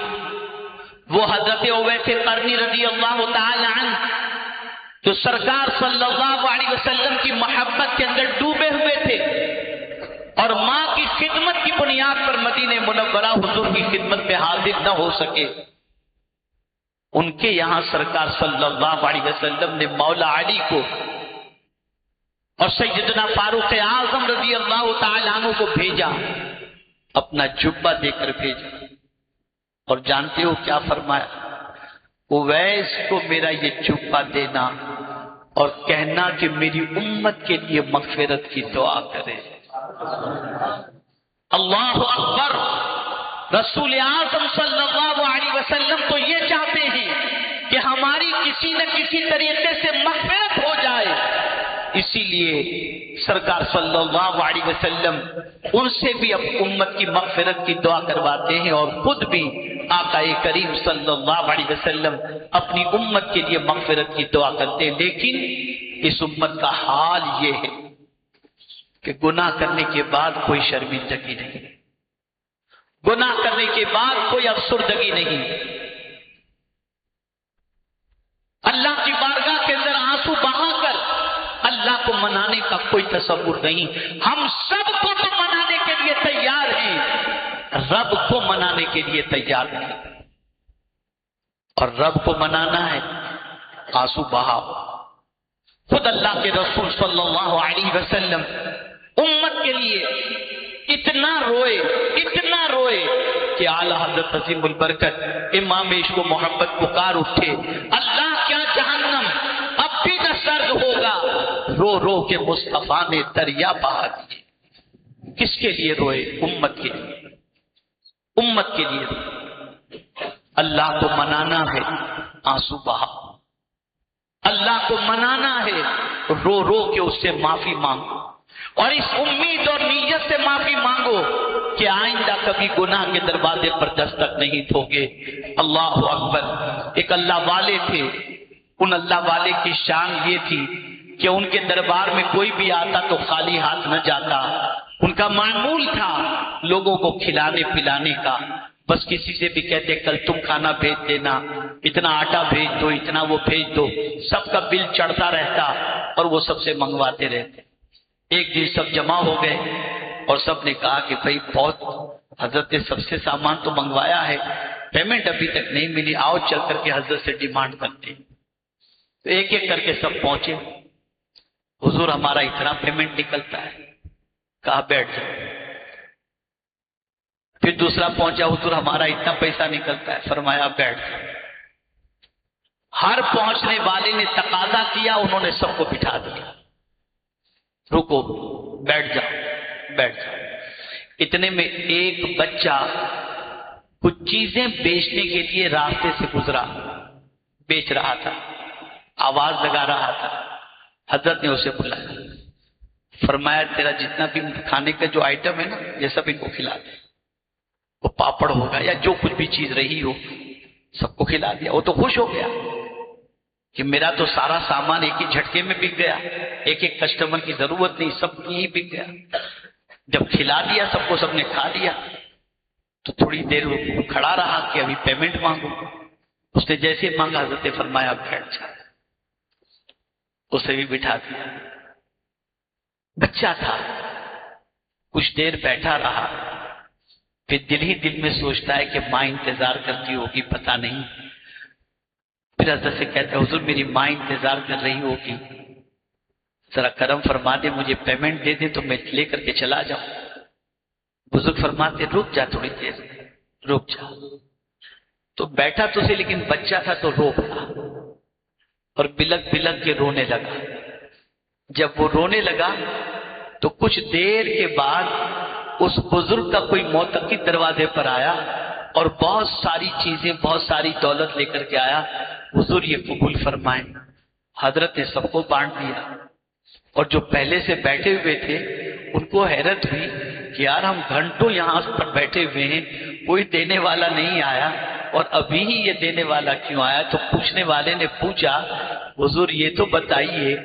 A: وہ حضرت اویس قرنی رضی اللہ تعالی عنہ جو سرکار صلی اللہ علیہ وسلم کی محبت کے اندر ڈوبے ہوئے تھے اور ماں کی خدمت کی بنیاد پر مدینہ منورہ حضور کی خدمت میں حاضر نہ ہو سکے، ان کے یہاں سرکار صلی اللہ علیہ وسلم نے مولا علی کو اور سیدنا فاروق اعظم رضی اللہ تعالی عنہ کو بھیجا، اپنا جبہ دے کر بھیجا. اور جانتے ہو کیا فرمایا؟ اویس کو میرا یہ جبہ دینا اور کہنا کہ میری امت کے لیے مغفرت کی دعا کرے. اللہ اکبر. رسول اعظم صلی اللہ علیہ وسلم تو یہ چاہتے ہیں کہ ہماری کسی نہ کسی طریقے سے مغفرت ہو جائے، اسی لیے سرکار صلی اللہ علیہ وسلم ان سے بھی امت کی مغفرت کی دعا کرواتے ہیں اور خود بھی آقا کریم صلی اللہ علیہ وسلم اپنی امت کے لیے مغفرت کی دعا کرتے ہیں. لیکن اس امت کا حال یہ ہے کہ گناہ کرنے کے بعد کوئی شرمندگی نہیں، گناہ کرنے کے بعد کوئی افسردگی نہیں، اللہ کی بارگاہ کے اندر آنسو بہا کر اللہ کو منانے کا کوئی تصور نہیں. ہم سب کو تو منانے کے لیے تیار ہیں، رب کو منانے کے لیے تیار نہیں. اور رب کو منانا ہے آنسو بہاؤ. خود اللہ کے رسول صلی اللہ علیہ وسلم امت کے لیے اتنا روئے کہ اعلیٰ حضرت عظیم البرکت امام عشق و محبت پکار اٹھے، اللہ کیا جہنم اب بھی نہ سرد ہوگا. رو رو کے مصطفیٰ نے دریا بہا دیے. کس کے لیے روئے؟ امت کے لیے، امت کے لیے روئے. اللہ کو منانا ہے آنسو بہا، اللہ کو منانا ہے رو رو کے اس سے معافی مانگو، اور اس امید اور نیت سے معافی مانگو کہ آئندہ کبھی گناہ کے دروازے پر دستک نہیں ٹھوکے. اللہ اکبر. ایک اللہ والے تھے، ان اللہ والے کی شان یہ تھی کہ ان کے دربار میں کوئی بھی آتا تو خالی ہاتھ نہ جاتا. ان کا معمول تھا لوگوں کو کھلانے پلانے کا. بس کسی سے بھی کہتے کل تم کھانا بھیج دینا، اتنا آٹا بھیج دو، اتنا وہ بھیج دو، سب کا بل چڑھتا رہتا اور وہ سب سے منگواتے رہتے. ایک دن سب جمع ہو گئے اور سب نے کہا کہ بھائی بہت حضرت نے سب سے سامان تو منگوایا ہے، پیمنٹ ابھی تک نہیں ملی، آؤ چل کر کے حضرت سے ڈیمانڈ کرتے. تو ایک ایک کر کے سب پہنچے. حضور ہمارا اتنا پیمنٹ نکلتا ہے. کہا بیٹھ جاؤ. پھر دوسرا پہنچا، حضور ہمارا اتنا پیسہ نکلتا ہے. فرمایا بیٹھ جاؤ. ہر پہنچنے والے نے تقاضا کیا، انہوں نے سب کو بٹھا دیا. رکو، بیٹھ جاؤ بیٹھ جاؤ. اتنے میں ایک بچہ کچھ چیزیں بیچنے کے لیے راستے سے گزرا، بیچ رہا تھا، آواز لگا رہا تھا. حضرت نے اسے بلایا، فرمایا تیرا جتنا بھی کھانے کا جو آئٹم ہے نا یہ سب ان کو کھلا دے. وہ پاپڑ ہوگا یا جو کچھ بھی چیز رہی ہو سب کو کھلا دیا. وہ تو خوش ہو گیا کہ میرا تو سارا سامان ایک ہی جھٹکے میں بک گیا، ایک ایک کسٹمر کی ضرورت نہیں، سب ہی بک گیا. جب کھلا دیا سب کو، سب نے کھا لیا تو تھوڑی دیر کھڑا رہا کہ ابھی پیمنٹ مانگو. اس نے جیسے مانگا حضرت نے فرمایا بیٹھ جا. اسے بھی بٹھا دیا. بچہ تھا کچھ دیر بیٹھا رہا، پھر دل ہی دل میں سوچتا ہے کہ ماں انتظار کرتی ہوگی، پتہ نہیں۔ پھر حضرت سے کہتا ہے حضور میری ماں انتظار کر رہی ہوگی، ذرا کرم فرما دے، مجھے پیمنٹ دے دے تو میں لے کر کے چلا جاؤں۔ بزرگ فرماتے رک جا تھوڑی دیر، رک جا۔ تو بیٹھا تو سے لیکن بچہ تھا تو رو پڑا اور بلک بلک کے رونے لگا۔ جب وہ رونے لگا تو کچھ دیر کے بعد اس بزرگ کا کوئی معتقد دروازے پر آیا اور بہت ساری چیزیں، بہت ساری دولت لے کر کے آیا۔ حضور یہ قبول فرمائیں۔ حضرت نے سب کو بانٹ دیا، اور جو پہلے سے بیٹھے ہوئے تھے ان کو حیرت ہوئی کہ یار ہم گھنٹوں یہاں پر بیٹھے ہوئے ہیں، کوئی دینے والا نہیں آیا اور ابھی ہی یہ دینے والا کیوں آیا؟ تو پوچھنے والے نے پوچھا حضور یہ تو بتائیے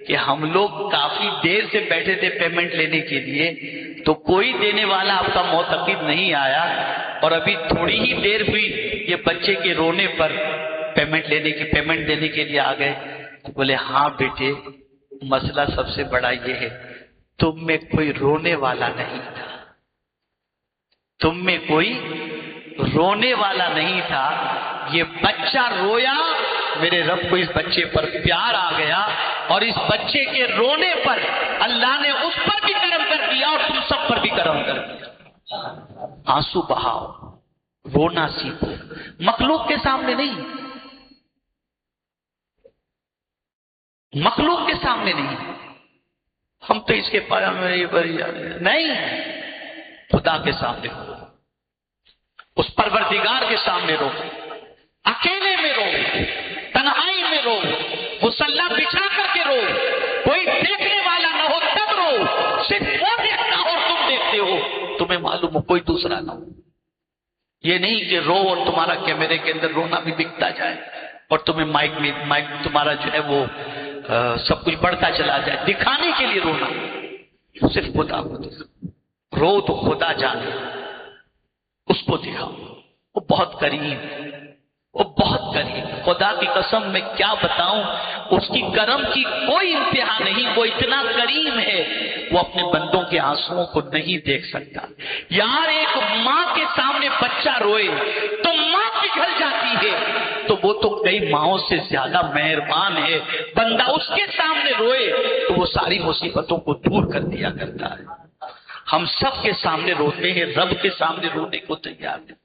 A: کہ ہم لوگ کافی دیر سے بیٹھے تھے پیمنٹ لینے کے لیے، تو کوئی دینے والا آپ کا معتقد نہیں آیا اور ابھی تھوڑی ہی دیر ہوئی یہ بچے کے رونے پر پیمنٹ دینے کے لیے آ گئے۔ بولے ہاں بیٹے، مسئلہ سب سے بڑا یہ ہے تم میں کوئی رونے والا نہیں تھا، تم میں کوئی رونے والا نہیں تھا۔ یہ بچہ رویا، میرے رب کو اس بچے پر پیار آ گیا اور اس بچے کے رونے پر اللہ نے اس پر بھی کرم کر دیا اور تم سب پر بھی کرم کر دیا۔ آنسو بہاؤ، رونا سیکھو، مخلوق کے سامنے نہیں، مخلوق کے سامنے نہیں۔ ہم تو اس کے پایا میں نہیں، خدا کے سامنے رو، اس پروردگار کے سامنے رو، اکیلے میں رو، تنہائی میں رو، مصلی بچھا کر کے رو، کوئی دیکھنے والا نہ ہو تب رو، صرف وہ دیکھتا ہو اور تم دیکھتے ہو، تمہیں معلوم ہو کوئی دوسرا نہ ہو۔ یہ نہیں کہ رو اور تمہارا کیمرے کے اندر رونا بھی بکتا جائے اور تمہیں مائک تمہارا جو ہے وہ سب کچھ بڑھتا چلا جائے، دکھانے کے لیے رونا، صرف خدا کو دکھاؤ۔ رو تو خدا جانے، اس کو دکھاؤ، وہ بہت قریب، وہ بہت قریب۔ خدا کی قسم میں کیا بتاؤں، اس کی کرم کی کوئی انتہا نہیں، وہ اتنا کریم ہے، وہ اپنے بندوں کے آنسوؤں کو نہیں دیکھ سکتا۔ یار ایک ماں کے سامنے بچہ روئے تو ماں پگھل جاتی ہے، تو وہ تو کئی ماؤں سے زیادہ مہربان ہے، بندہ اس کے سامنے روئے تو وہ ساری مصیبتوں کو دور کر دیا کرتا ہے۔ ہم سب کے سامنے روتے ہیں، رب کے سامنے رونے کو تیار ہیں۔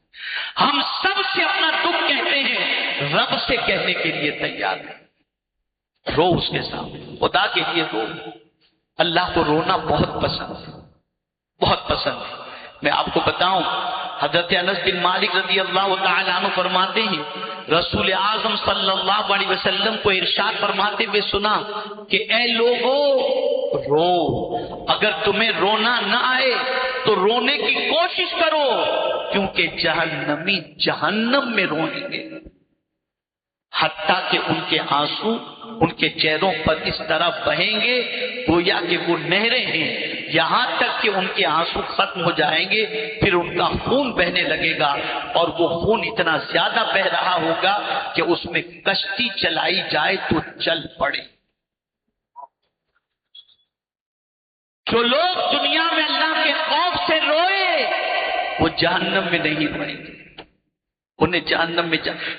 A: ہم سب سے اپنا دکھ کہتے ہیں، رب سے کہنے کے لیے تیار ہیں۔ رو اس کے سامنے، خدا کے لیے رو۔ اللہ کو رونا بہت پسند ہے، بہت پسند ہے۔ میں آپ کو بتاؤں، حضرت انس بن مالک رضی اللہ تعالیٰ عنہ فرماتے ہیں رسول اعظم صلی اللہ علیہ وسلم کو ارشاد فرماتے ہوئے سنا کہ اے لوگو رو، اگر تمہیں رونا نہ آئے تو رونے کی کوشش کرو، کیونکہ جہنمی جہنم میں روئیں گے، حتیٰ کہ ان کے آنسو ان کے چہروں پر اس طرح بہیں گے گویا کہ وہ نہریں ہیں، یہاں تک کہ ان کے آنسو ختم ہو جائیں گے، پھر ان کا خون بہنے لگے گا اور وہ خون اتنا زیادہ بہ رہا ہوگا کہ اس میں کشتی چلائی جائے تو چل پڑے۔ جو لوگ دنیا میں اللہ کے خوف سے روئے وہ جہنم میں نہیں روئیں گے، انہیں جہنم میں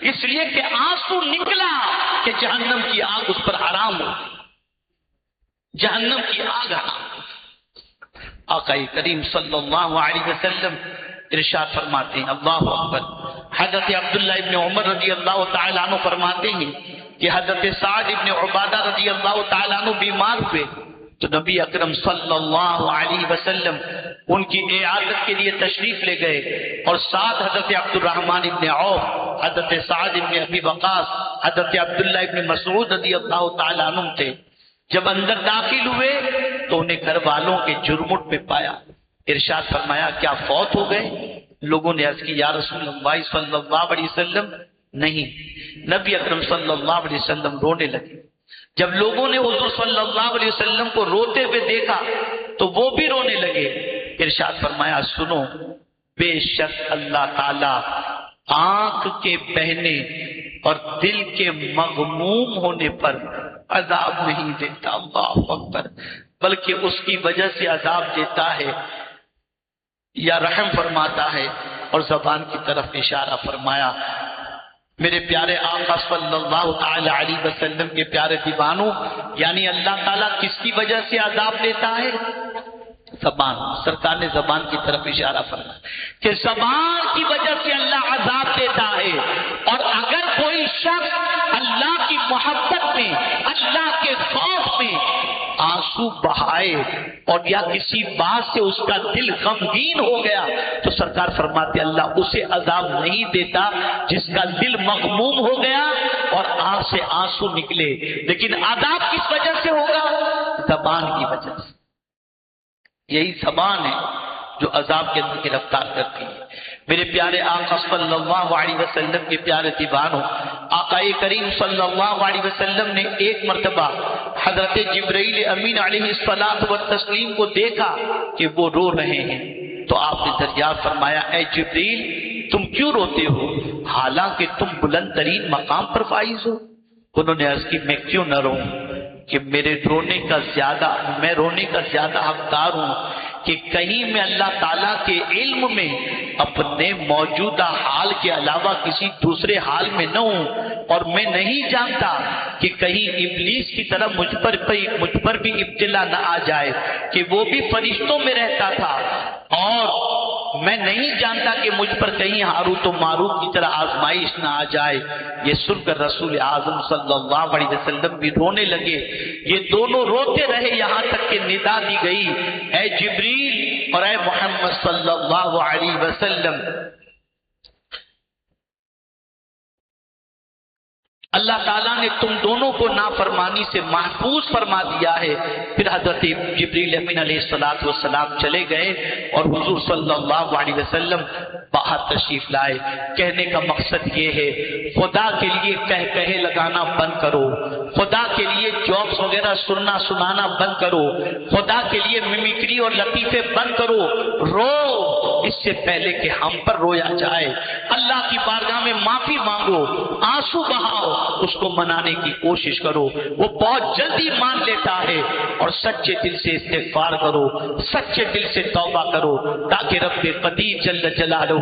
A: اس لیے کہ آنسو نکلا کہ جہنم کی آگ اس پر حرام ہو، جہنم کی آگ حرام۔ آقا کریم صلی اللہ علیہ وسلم ارشاد فرماتے ہیں، اللہ اکبر، حضرت عبداللہ ابن عمر رضی اللہ تعالیٰ عنہ فرماتے ہیں کہ حضرت سعد ابن عبادہ رضی اللہ تعالیٰ عنہ بیمار ہوئے تو نبی اکرم صلی اللہ علیہ وسلم ان کی عیادت کے لیے تشریف لے گئے، اور ساتھ حضرت عبد الرحمن ابن عوف، حضرت سعد ابن ابی وقاص، حضرت عبداللہ ابن مسعود رضی اللہ تعالیٰ عنہ تھے۔ جب اندر داخل ہوئے تو انہیں گھر والوں کے جرمٹ میں پایا، ارشاد فرمایا کیا فوت ہو گئے؟ لوگوں نے عرض کی یا رسول اللہ صلی اللہ علیہ وسلم نہیں۔ نبی اکرم صلی اللہ علیہ وسلم رونے لگے۔ جب لوگوں نے حضور صلی اللہ علیہ وسلم کو روتے ہوئے دیکھا تو وہ بھی رونے لگے۔ ارشاد فرمایا سنو، بے شک اللہ تعالی آنکھ کے بہنے اور دل کے مغموم ہونے پر عذاب نہیں دیتا، اللہ اکبر، بلکہ اس کی وجہ سے عذاب دیتا ہے یا رحم فرماتا ہے، اور زبان کی طرف اشارہ فرمایا۔ میرے پیارے آقا صلی اللہ تعالی علیہ وسلم کے پیارے دیوانوں، یعنی اللہ تعالیٰ کس کی وجہ سے عذاب دیتا ہے؟ زبان۔ سرکار نے زبان کی طرف اشارہ فرمایا کہ زبان کی وجہ سے اللہ عذاب دیتا ہے، اور اگر کوئی شخص اللہ کی محبت میں، اللہ کے خوف میں آنسو بہائے اور یا کسی بات سے اس کا دل غمگین ہو گیا، تو سرکار فرماتے اللہ اسے عذاب نہیں دیتا جس کا دل مغموم ہو گیا اور آنکھ سے آنسو نکلے، لیکن عذاب کس وجہ سے ہوگا؟ زبان کی وجہ سے۔ یہی زبان ہے جو عذاب کے اندر گرفتار کرتی ہے۔ میرے پیارے آقا صلی اللہ علیہ وسلم کے پیارے دیوانوں، آقا کریم صلی اللہ علیہ وسلم نے ایک مرتبہ حضرت جبرائیل امین علیہ الصلاۃ والتسلیم کو دیکھا کہ وہ رو رہے ہیں، تو آپ نے دریافت فرمایا اے جبرائیل تم کیوں روتے ہو حالانکہ تم بلند ترین مقام پر فائز ہو؟ انہوں نے عرض کی میں کیوں نہ روؤں کہ میں رونے کا زیادہ حقدار ہوں کہ کہیں میں اللہ تعالیٰ کے علم میں اپنے موجودہ حال کے علاوہ کسی دوسرے حال میں نہ ہوں، اور میں نہیں جانتا کہ کہیں ابلیس کی طرح مجھ پر بھی ابتلا نہ آ جائے کہ وہ بھی فرشتوں میں رہتا تھا، اور میں نہیں جانتا کہ مجھ پر کہیں ہاروت و ماروت کی طرح آزمائش نہ آ جائے۔ یہ سن کر رسول اعظم صلی اللہ علیہ وسلم بھی رونے لگے۔ یہ دونوں روتے رہے یہاں تک کہ ندا دی گئی اے جبریل اور اے محمد صلی اللہ علیہ وسلم، اللہ تعالیٰ نے تم دونوں کو نافرمانی سے محفوظ فرما دیا ہے۔ پھر حضرت جبریل امین علیہ السلام چلے گئے اور حضور صلی اللہ علیہ وسلم باہر تشریف لائے۔ کہنے کا مقصد یہ ہے خدا کے لیے کہے لگانا بند کرو، خدا کے لیے جوکس وغیرہ سنانا بند کرو، خدا کے لیے میمیکری اور لطیفے بند کرو، رو اس سے پہلے کہ ہم پر رویا جائے۔ اللہ کی بارگاہ میں معافی مانگو، آنسو بہاؤ، اس کو منانے کی کوشش کرو، وہ بہت جلدی مان لیتا ہے، اور سچے دل سے استغفار کرو، سچے دل سے توبہ کرو، تاکہ رب قدیر جل جلالہ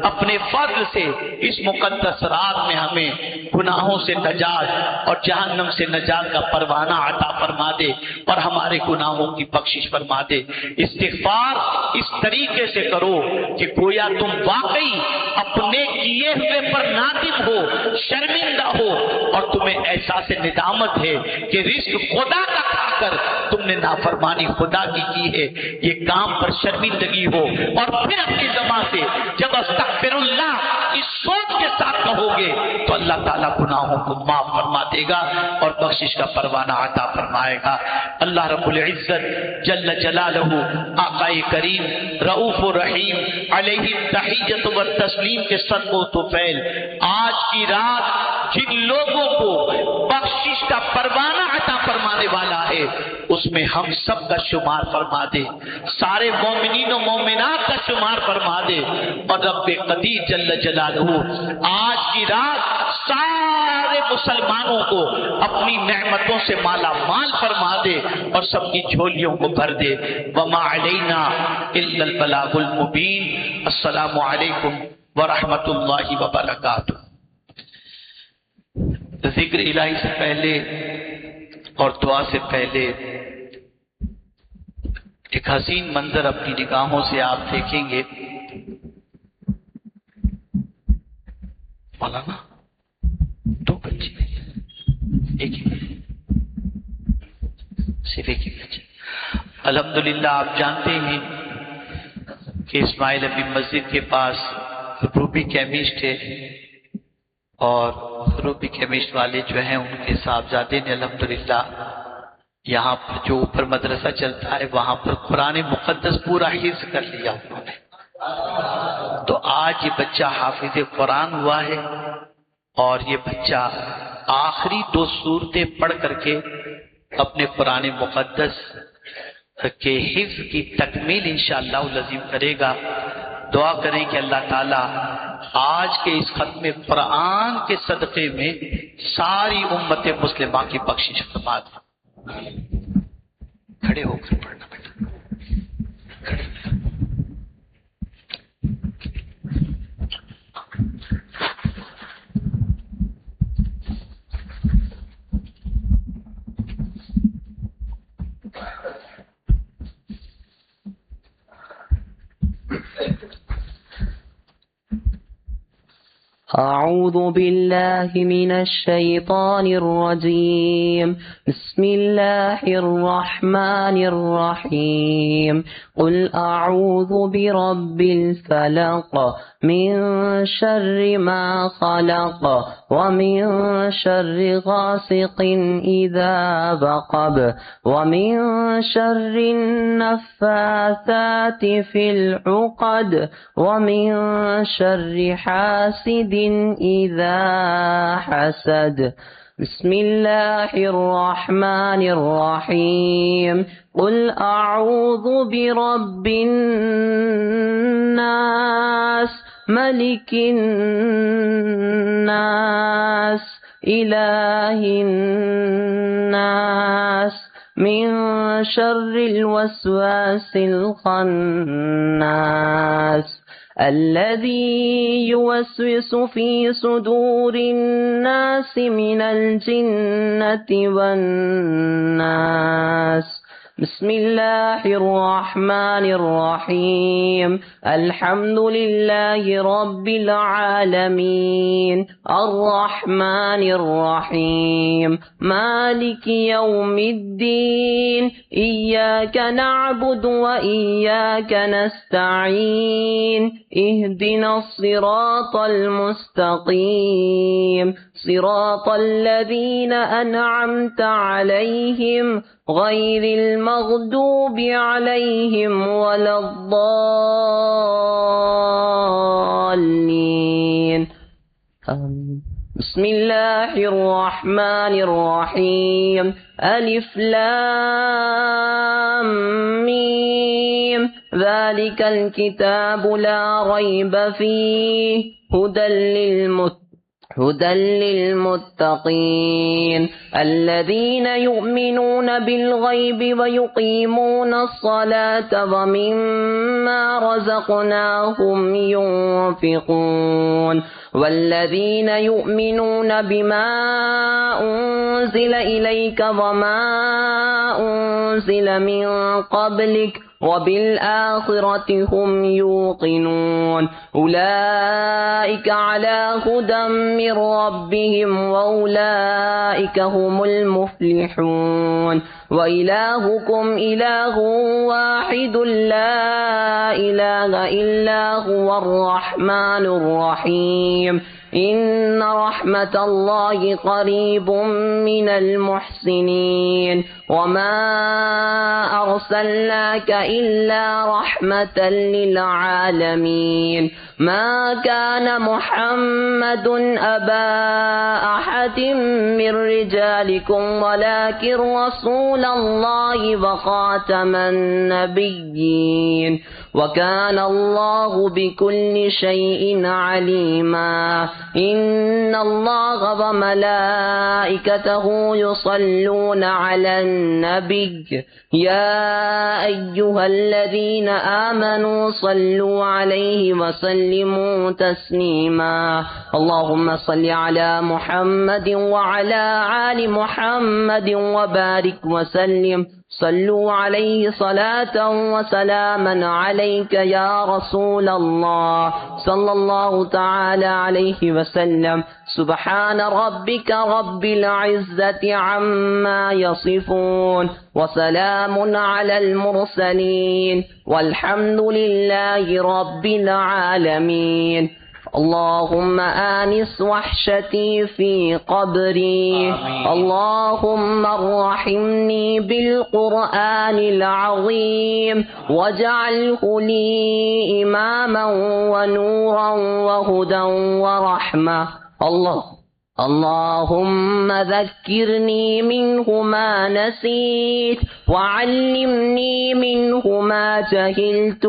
A: اپنے فضل سے اس مقدس رات میں ہمیں گناہوں سے نجات اور جہنم سے نجات کا پروانہ عطا فرما دے اور ہمارے گناہوں کی بخشش فرما دے۔ استغفار اس طریقے سے کرو کہ گویا تم واقعی اپنے کیے ہوئے پر نادم ہو، شرمندہ ہو، اور تمہیں احساس ندامت ہے کہ رزق خدا کا کھا کر تم نے نافرمانی خدا کی ہے، یہ کام پر شرمندگی ہو، اور پھر اپنی زبان سے جب استغفر اللہ اس سوچ کے ساتھ کہو گے تو اللہ تعالیٰ گناہوں کو معاف فرما دے گا اور بخشش کا پروانہ عطا فرمائے گا۔ اللہ رب العزت جل جلالہ آقا کریم رؤوف الرحیم علیہ التحیۃ والتسلیم کے صدقہ و طفیل آج کی رات جن لوگوں کو بخشش کا پروانہ عطا فرمانے والا ہے اس میں ہم سب کا شمار فرما دے، سارے مومنین و مومنات کا شمار فرما دے، اور رب قدیر جل جلالہ آج کی رات سارے مسلمانوں کو اپنی نعمتوں سے مالا مال فرما دے اور سب کی جھولیوں کو بھر دے۔ وما علینا الا البلاغ المبین۔ السلام علیکم ورحمۃ اللہ وبرکاتہ۔ ذکر الہی سے پہلے اور دعا سے پہلے ایک حسین منظر اپنی نگاہوں سے آپ دیکھیں گے۔ مولانا دو بچے ایک ہی صرف ایک ہی بچے۔ الحمدللہ آپ جانتے ہیں کہ اسماعیل ابی مسجد کے پاس روبی کیمسٹ ہے، اور روبی کیمسٹ والے جو ہیں ان کے صاحبزادے نے الحمدللہ یہاں پر جو اوپر مدرسہ چلتا ہے وہاں پر قرآن مقدس پورا حفظ کر لیا انہوں نے، تو آج یہ بچہ حافظ قرآن ہوا ہے، اور یہ بچہ آخری 2 سورتیں پڑھ کر کے اپنے قرآن مقدس کے حفظ کی تکمیل انشاءاللہ العظیم کرے گا۔ دعا کریں کہ اللہ تعالیٰ آج کے اس ختم قرآن کے صدقے میں ساری امت مسلمہ کی بخشش فرما دے۔ کھڑے ہو کر پڑھنا بیٹا، کھڑے
B: أعوذ بالله من الشيطان الرجيم. بسم الله الرحمن الرحيم. قل أعوذ برب الفلق من شر ما خلق ومن شر غاسق إذا وقب ومن شر النفاثات في العقد ومن شر حاسد إذا حسد. بسم الله الرحمن الرحيم. قل أعوذ برب الناس ملك الناس إله الناس من شر الوسواس الخناس الذي يوسوس في صدور الناس من الجنة والناس. بسم الله الرحمن الرحيم. الحمد لله رب العالمين الرحمن الرحيم مالك يوم الدين إياك نعبد وإياك نستعين اهدنا الصراط المستقيم صراط الذين أنعمت عليهم غير المغضوب عليهم ولا الضالين. بسم الله الرحمن الرحيم. ألف لام ميم ذلك الكتاب لا ريب فيه هدى للمتقين الذين يؤمنون بالغيب ويقيمون الصلاة ومما رزقناهم ينفقون والذين يؤمنون بما أنزل إليك وما أنزل من قبلك وبالآخرة هم يوقنون أولئك على هدى من ربهم وأولئك هم المفلحون. وإلهكم إله واحد لا إله إلا هو الرحمن الرحيم. إن رحمة الله قريب من المحسنين وما أرسلناك إلا رحمة للعالمين. ما كان محمد أبا أحد من رجالكم ولكن رسول الله وخاتم النبيين وكان الله بكل شيء عليما. إن الله وملائكته يصلون على النبي يا أيها الذين آمنوا صلوا عليه وسلموا تسليما. اللهم صل على محمد وعلى آل محمد وبارك وسلم. صلوا عليه صلاة وسلاما عليك يا رسول الله صلى الله تعالى عليه وسلم. سبحان ربك رب العزة عما يصفون وسلام على المرسلين والحمد لله رب العالمين. اللهم آنس وحشتي في قبري. اللهم ارحمني بالقرآن العظيم واجعله لي إماما ونورا وهدى ورحمة. اللهم ذكرني منه ما نسيت وعلمني منه ما جهلت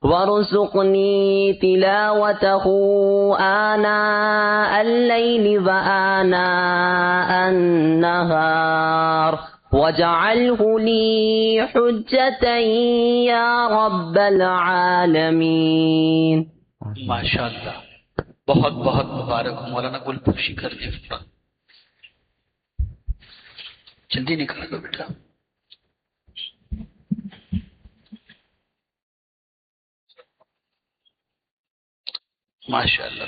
B: وارزقني تلاوته آناء الليل وآناء النهار واجعله لي حجة يا رب العالمين.
A: ماشاءاللہ، بہت بہت مبارک. مولانا گل پوشی کر دیں. جلدی نکال دو بیٹا. ماشاءاللہ.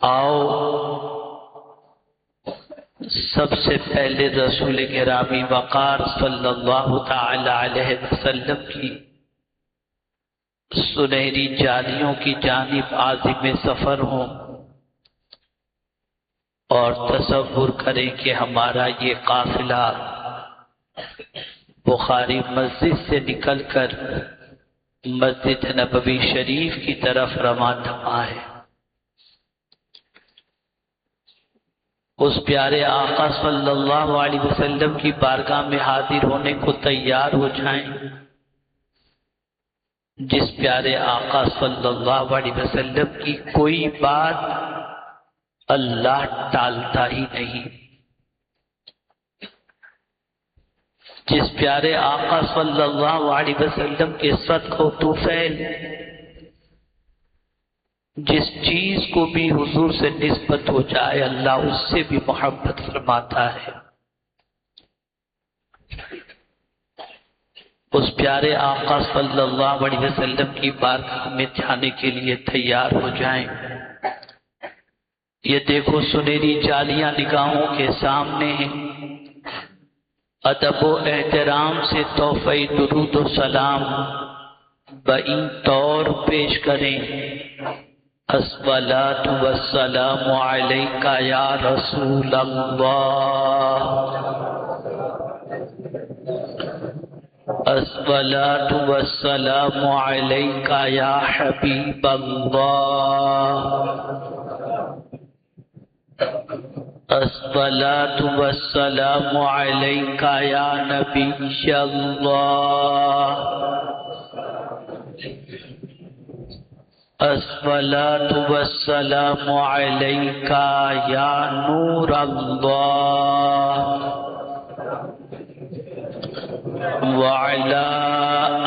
A: آؤ سب سے پہلے رسول گرامی وقار صلی اللہ تعالی علیہ وسلم کی سنہری جالیوں کی جانب عازم سفر ہوں اور تصور کریں کہ ہمارا یہ قافلہ بخاری مسجد سے نکل کر مسجد نبوی شریف کی طرف روانہ ہے۔ اس پیارے آقا صلی اللہ علیہ وسلم کی بارگاہ میں حاضر ہونے کو تیار ہو جائیں۔ جس پیارے آقا صلی اللہ علیہ وسلم کی کوئی بات اللہ ٹالتا ہی نہیں، جس پیارے آقا صلی اللہ علیہ وسلم کے صدق و طفیل جس چیز کو بھی حضور سے نسبت ہو جائے اللہ اس سے بھی محبت فرماتا ہے۔ اس پیارے آقا صلی اللہ علیہ وسلم کی بارگاہ میں جانے کے لیے تیار ہو جائیں۔ یہ دیکھو سنہری جالیاں نگاہوں کے سامنے ہیں۔ ادب و احترام سے تحفہ درود و سلام بئی طور پیش کریں۔ الصلاۃ والسلام علیک یا رسول اللہ، الصلاۃ والسلام علیک یا حبیب اللہ، الصلاۃ والسلام علیک یا نبی اللہ، الصلاۃ والسلام علیک یا نور اللہ، وعلی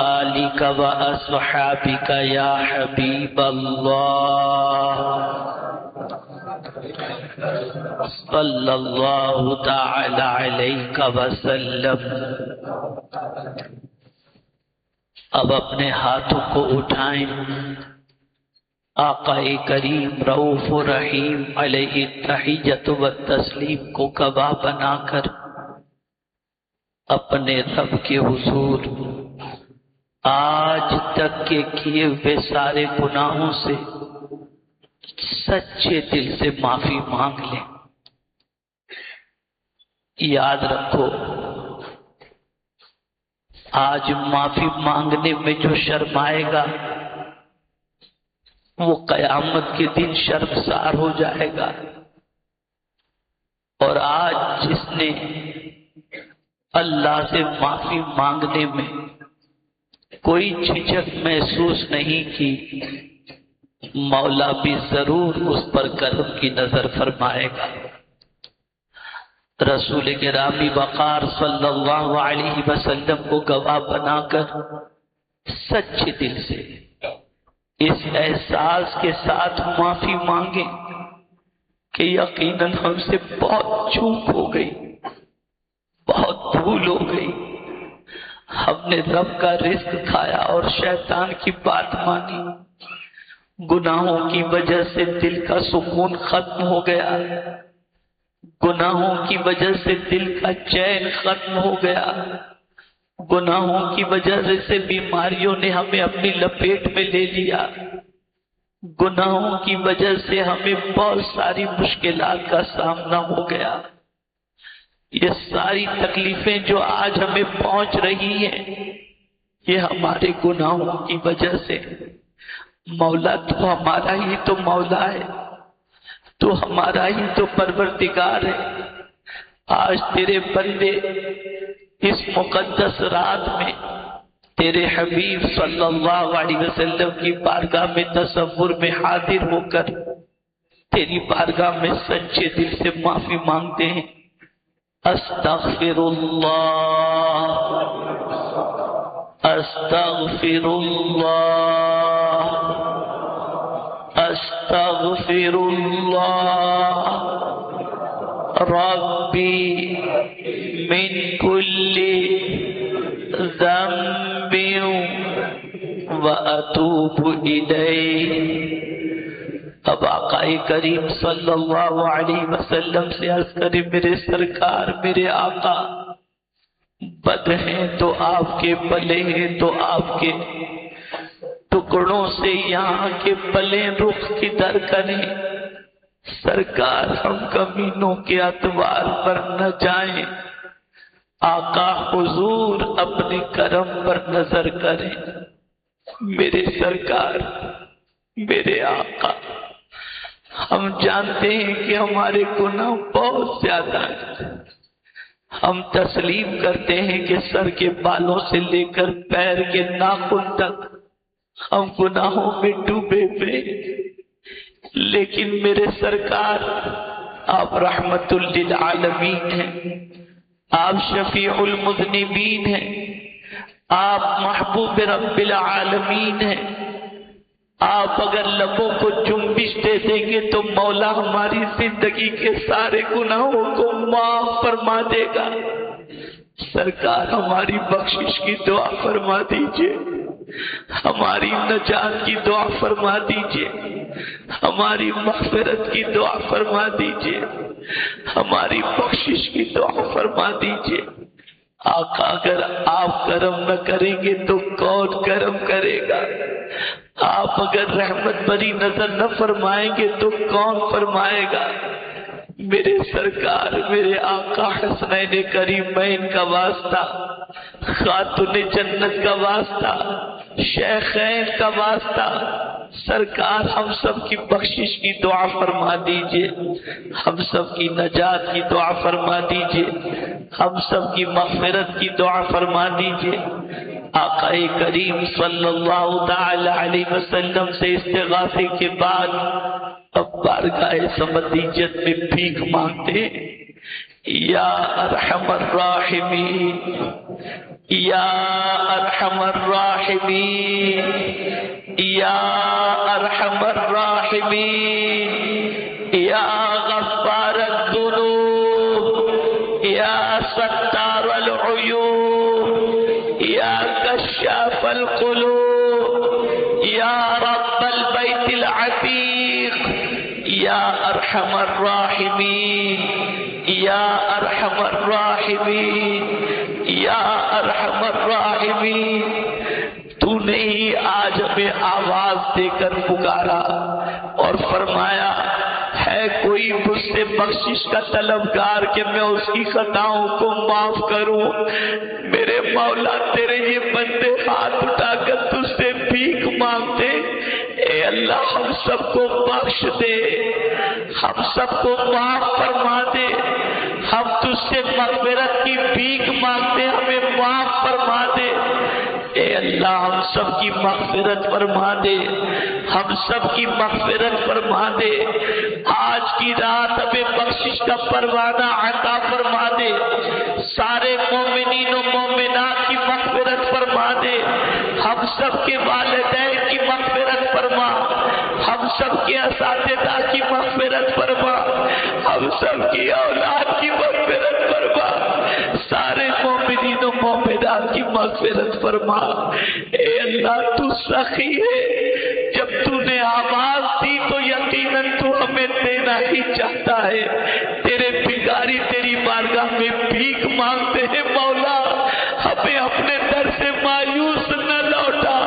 A: آلک واصحابک یا حبیب اللہ، صلی اللہ تعالی علیہ وسلم۔ اب اپنے ہاتھوں کو اٹھائیں، آقا کریم رؤوف رحیم علیہ التحیۃ والتسلیم کو گواہ بنا کر اپنے رب کے حضور آج تک کے کیے ہوئے سارے گناہوں سے سچے دل سے معافی مانگ لیں۔ یاد رکھو آج معافی مانگنے میں جو شرمائے گا وہ قیامت کے دن شرمسار ہو جائے گا، اور آج جس نے اللہ سے معافی مانگنے میں کوئی جھجک محسوس نہیں کی مولا بھی ضرور اس پر کرم کی نظر فرمائے گا۔ رسول گرامی وقار صلی اللہ علیہ وسلم کو گواہ بنا کر سچے دل سے اس احساس کے ساتھ معافی مانگیں کہ یقیناً ہم سے بہت چوک ہو گئی، بہت بھول ہو گئی، ہم نے رب کا رزق کھایا اور شیطان کی بات مانی، گناہوں کی وجہ سے دل کا سکون ختم ہو گیا، گناہوں کی وجہ سے دل کا چین ختم ہو گیا، گناہوں کی وجہ سے بیماریوں نے ہمیں اپنی لپیٹ میں لے لیا، گناہوں کی وجہ سے ہمیں بہت ساری مشکلات کا سامنا ہو گیا۔ یہ ساری تکلیفیں جو آج ہمیں پہنچ رہی ہیں یہ ہمارے گناہوں کی وجہ سے۔ مولا تو ہمارا ہی تو مولا ہے، تو ہمارا ہی تو پروردگار ہے۔ آج تیرے بندے اس مقدس رات میں تیرے حبیب صلی اللہ علیہ وسلم کی بارگاہ میں تصور میں حاضر ہو کر تیری بارگاہ میں سچے دل سے معافی مانگتے ہیں۔ استغفر اللہ، استغفر اللہ، استغفر اللہ ربی من کل ذنب واتوب الیہ، اب آقا کریم صلی اللہ علیہ وسلم سے عرض کرے میرے سرکار میرے آقا، بد ہیں تو آپ کے، بلے ہیں تو آپ کے، ٹکڑوں سے یہاں کے بلے رخ کدھر کریں؟ سرکار ہم کمینوں کے اتوار پر نہ جائیں، آقا حضور اپنے کرم پر نظر کریں۔ میرے سرکار میرے آقا، ہم جانتے ہیں کہ ہمارے گناہ بہت زیادہ ہیں، ہم تسلیم کرتے ہیں کہ سر کے بالوں سے لے کر پیر کے ناخن تک ہم گناہوں میں ڈوبے ہوئے، لیکن میرے سرکار آپ رحمت للعالمین ہیں، آپ شفیع المذنبین ہیں، آپ محبوب رب العالمین ہیں۔ آپ اگر لبوں کو جنبش دے دیں گے تو مولا ہماری زندگی کے سارے گناہوں کو معاف فرما دے گا۔ سرکار ہماری بخشش کی دعا فرما دیجئے، ہماری نجات کی دعا فرما دیجئے، ہماری مغفرت کی دعا فرما دیجئے، ہماری بخشش کی دعا فرما دیجئے۔ آقا اگر آپ کرم نہ کریں گے تو کون کرم کرے گا؟ آپ اگر رحمت بری نظر نہ فرمائیں گے تو کون فرمائے گا؟ میرے سرکار میرے آقا حسنین کریمین کا واسطہ، خاتون جنت کا واسطہ، شیخین کا واسطہ، سرکار ہم سب کی بخشش کی دعا فرما دیجئے، ہم سب کی نجات کی دعا فرما دیجئے، ہم سب کی مغفرت کی دعا فرما دیجئے۔ آقا کریم صلی اللہ تعالی علیہ وسلم سے استغاثے کے بعد اب بارگاہ سمدیجت میں بھیک مانگتے، یا ارحم الراحمین، یا ارحم الراحمین، یا ارحم الراحمین، یا غفار الذنوب، یا ستار العیوب، یا کشاف القلوب، یا رب البیت العتیق، یا ارحم الراحمین، یا ارحم الراحمین، یا ارحم الراحمین۔ تو نے ہی آج ہمیں آواز دے کر پکارا اور فرمایا ہے کوئی مجھ سے بخشش کا طلبگار کہ میں اس کی خطاؤں کو معاف کروں؟ میرے مولا تیرے یہ بندے ہاتھ اٹھا کر تجھ سے بھیک مانگتے، اے اللہ ہم سب کو بخش دے، ہم سب کو معاف فرما دے، ہم تجھ سے مغفرت کی بھیک مانگتے ہمیں معاف فرما دے۔ اے اللہ ہم سب کی مغفرت فرما دے، ہم سب کی مغفرت فرما دے، آج کی رات ہمیں بخشش کا پروانہ عطا فرما دے، سارے مومنین و مومنات کی مغفرت فرما دے، ہم سب کے والدین کی مغفرت فرما، ہم سب کے اساتذہ کی مغفرت فرما، ہم سب کی اولاد کی مغفرت فرما، سارے مومنین و مومنات کی مغفرت فرما۔ اے اللہ تو سخی ہے، جب تو نے آواز دی تو یقیناً تو ہمیں دینا ہی چاہتا ہے۔ تیرے بھکاری تیری بارگاہ میں بھیک مانگتے ہیں مولا، ہمیں اپنے در سے مایوس نہ لوٹا،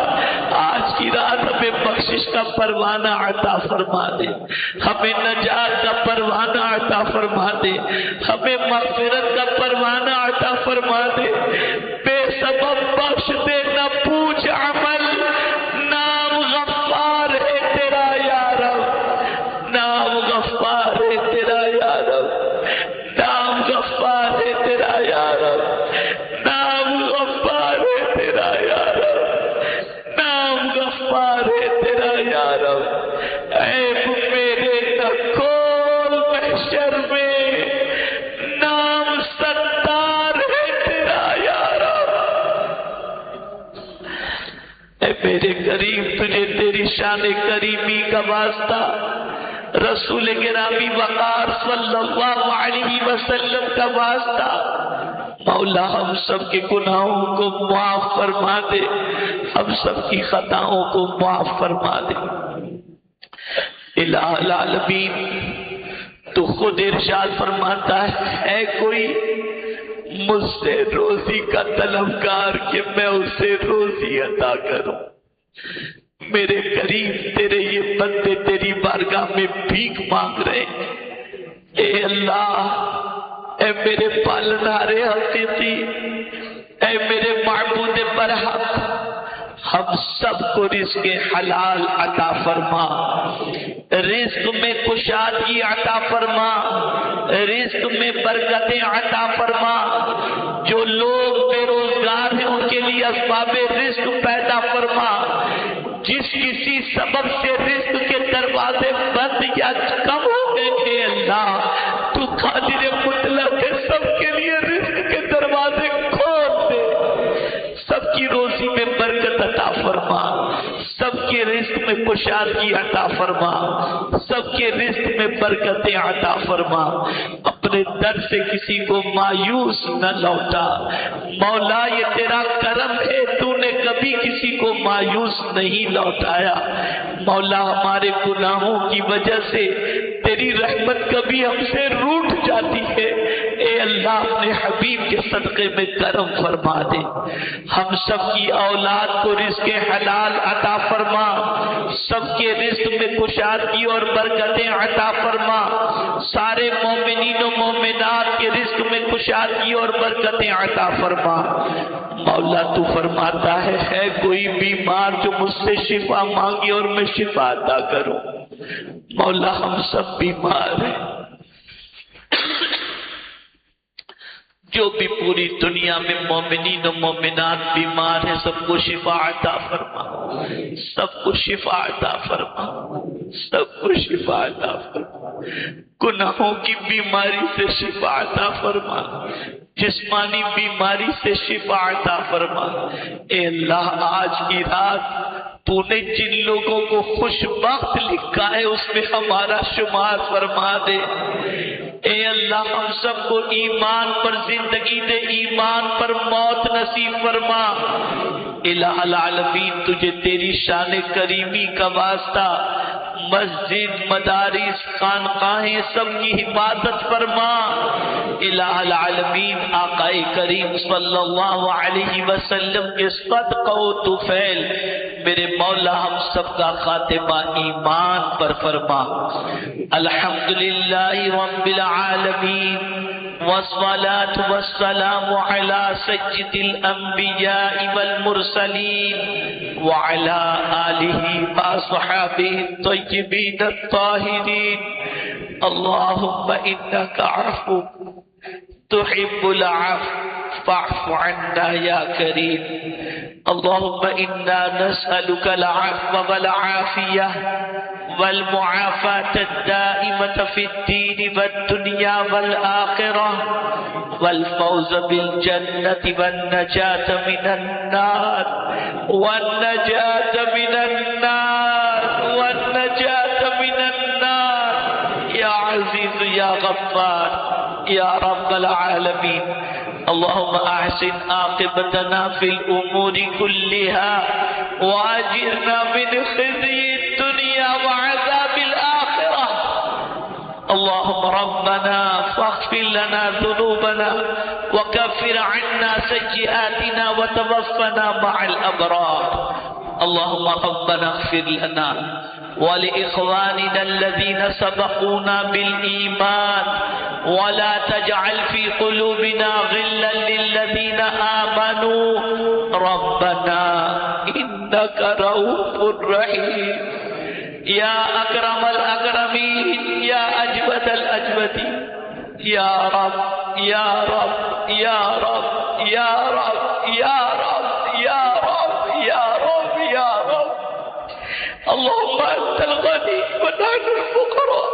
A: آج کی رات ہمیں بخشش کا پروانہ عطا فرما دے، ہمیں نجات کا پروانہ عطا فرما دے، ہمیں مغفرت کا پروانہ عطا فرما دے، بے سبب بخش دے، نہ پوچھ عمل، نام غفار ہے تیرا یا رب، نام غفار ہے تیرا یا رب، نام غفار ہے تیرا یا رب، نام غفار ہے تیرا یا رب، نام غفار ہے تیرا یا رب۔ عیب میرے نہ کھول محشر میں، نام ستار ہے تیرا یا رب۔ اے میرے کریم تجھے تیری شان کریمی کا واسطہ، رسول گرامی وقار صلی اللہ علیہ وسلم کا واسطہ، مولا ہم سب کے گناہوں کو معاف فرما دے، ہم سب کی خطاؤں کو معاف فرما دے۔ الہ العالمین تو خود ارشاد فرماتا ہے کوئی مجھ سے روزی کا طلبگار کہ میں اسے روزی عطا کروں. میرے قریب تیرے یہ بندے تیری بارگاہ میں بھیک مانگ رہے ہیں. اے اللہ، اے میرے پالنہارے حقیقی، اے میرے معبود برحق، ہم سب کو رزق حلال عطا فرما، رزق میں کشادگی عطا فرما، رزق میں برکتیں عطا فرما. جو لوگ بے روزگار ہیں ان کے لیے اسباب رزق پیدا فرما. جس کسی سبب سے رزق کے دروازے بند یا کم ہو گئے اے اللہ تو قادر مطلق ہے، سب کے لیے رزق کے دروازے کھول دے. سب کی روزی میں برکت عطا فرما، سب کے رزق میں کشادگی عطا فرما، سب کے رزق میں برکتیں عطا فرما. اپنے در سے کسی کو مایوس نہ لوٹا. مولا یہ تیرا کرم ہے، تو نے کبھی کسی کو مایوس نہیں لوٹایا. مولا ہمارے گناہوں کی وجہ سے تیری رحمت کبھی ہم سے روٹھ جاتی ہے. اے اللہ اپنے حبیب کے صدقے میں کرم فرما دے. ہم سب کی اولاد کو رزق حلال عطا فرما، سب کے رزق میں کشادگی اور برکتیں عطا فرما. سارے مومنین و مومنات کے رزق میں کشادگی اور برکتیں عطا فرما. مولا تو فرماتا ہے کوئی بیمار جو مجھ سے شفا مانگے اور میں شفا عطا کروں. مولا ہم سب بیمار ہیں، جو بھی پوری دنیا میں مومنین و مومنات بیمار ہیں سب کو شفا عطا فرما، سب کو شفا عطا فرما، سب کو شفا عطا فرما. گناہوں کی بیماری سے شفا عطا فرما، جسمانی بیماری سے شفا عطا فرما. اے اللہ آج کی رات تو نے جن لوگوں کو خوش بخت لکھا ہے اس میں ہمارا شمار فرما دے. اے اللہ ہم سب کو ایمان پر زندگی دے، ایمان پر موت نصیب فرما. الہ العالمین تجھے تیری شان کریمی کا واسطہ مسجد، مدارس، خانقاہیں سب کی حفاظت فرما. الہ العالمین آقا کریم صلی اللہ علیہ وسلم کے صدقہ و طفیل میرے مولا ہم سب کا خاتمہ ایمان پر فرما. الحمدللہ رب العالمین والصلاة والسلام على سيد الأنبياء والمرسلين وعلى آله وصحبه الطيبين الطاهرين. اللهم إنك عفو تحب العفو فاعف عنا يا كريم. اللهم إنا نسألك العفو والعافية والمعافاة الدائمة في الدين والدنيا والآخرة والفوز بالجنة والنجاة من النار والنجاة من النار والنجاة من النار يا عزيز يا غفار يا رب العالمين. اللهم أحسن عاقبتنا في الأمور كلها وأجرنا من خزي الدنيا وعذاب الآخرة. اللهم ربنا فاغفر لنا ذنوبنا وكفر عنا سيئاتنا وتوفنا مع الأبرار. اللهم ربنا اغفر لنا ولإخواننا الذين سبقونا بالإيمان ولا تجعل في قلوبنا غلا للذين آمنوا ربنا إنك رؤوف رحيم. يا أكرم الأكرمين يا أجود الأجودين. يا رب يا رب يا رب يا رب يا رب يا رب يا رب يا رب. اللهم أنت الغني ونحن الفقراء.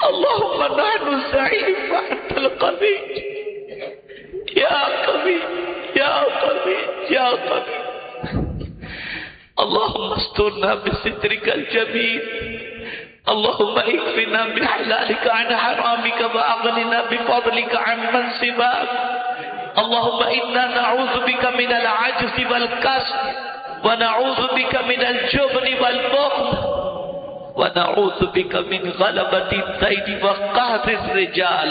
A: اللهم نحن الزعيم وأنت القوي. يا قوي يا قوي يا قوي. اللهم استرنا بسترك الجميل. اللهم اكفنا بحلالك عن حرامك وأغننا بفضلك عن من سواك. اللهم إنا نعوذ بك من العجز والكسل ونعوذ بك من الجبن والبخل ونعوذ بك من غلبة الدين وقهر الرجال.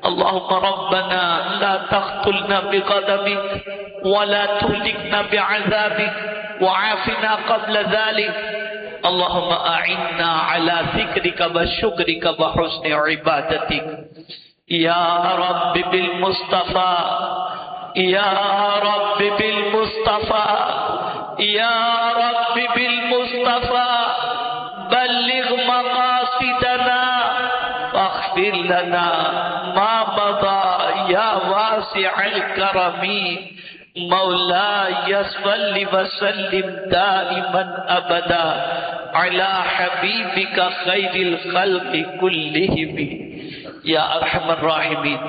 A: اللهم ربنا لا تقتلنا بغضبك ولا تهلكنا بعذابك وعافنا قبل ذلك. اللهم أعنا على ذكرك وشكرك وحسن عبادتك. يا رب بالمصطفى، يا رب بالمصطفى، يا رب بالمصطفى بلغ مقاصدنا واغفر لنا ما مضى يا واسع الكرم. مولاي صل وسلم دائما ابدا على حبيبك خير الخلق كلهم. یا ارحم الراحمین،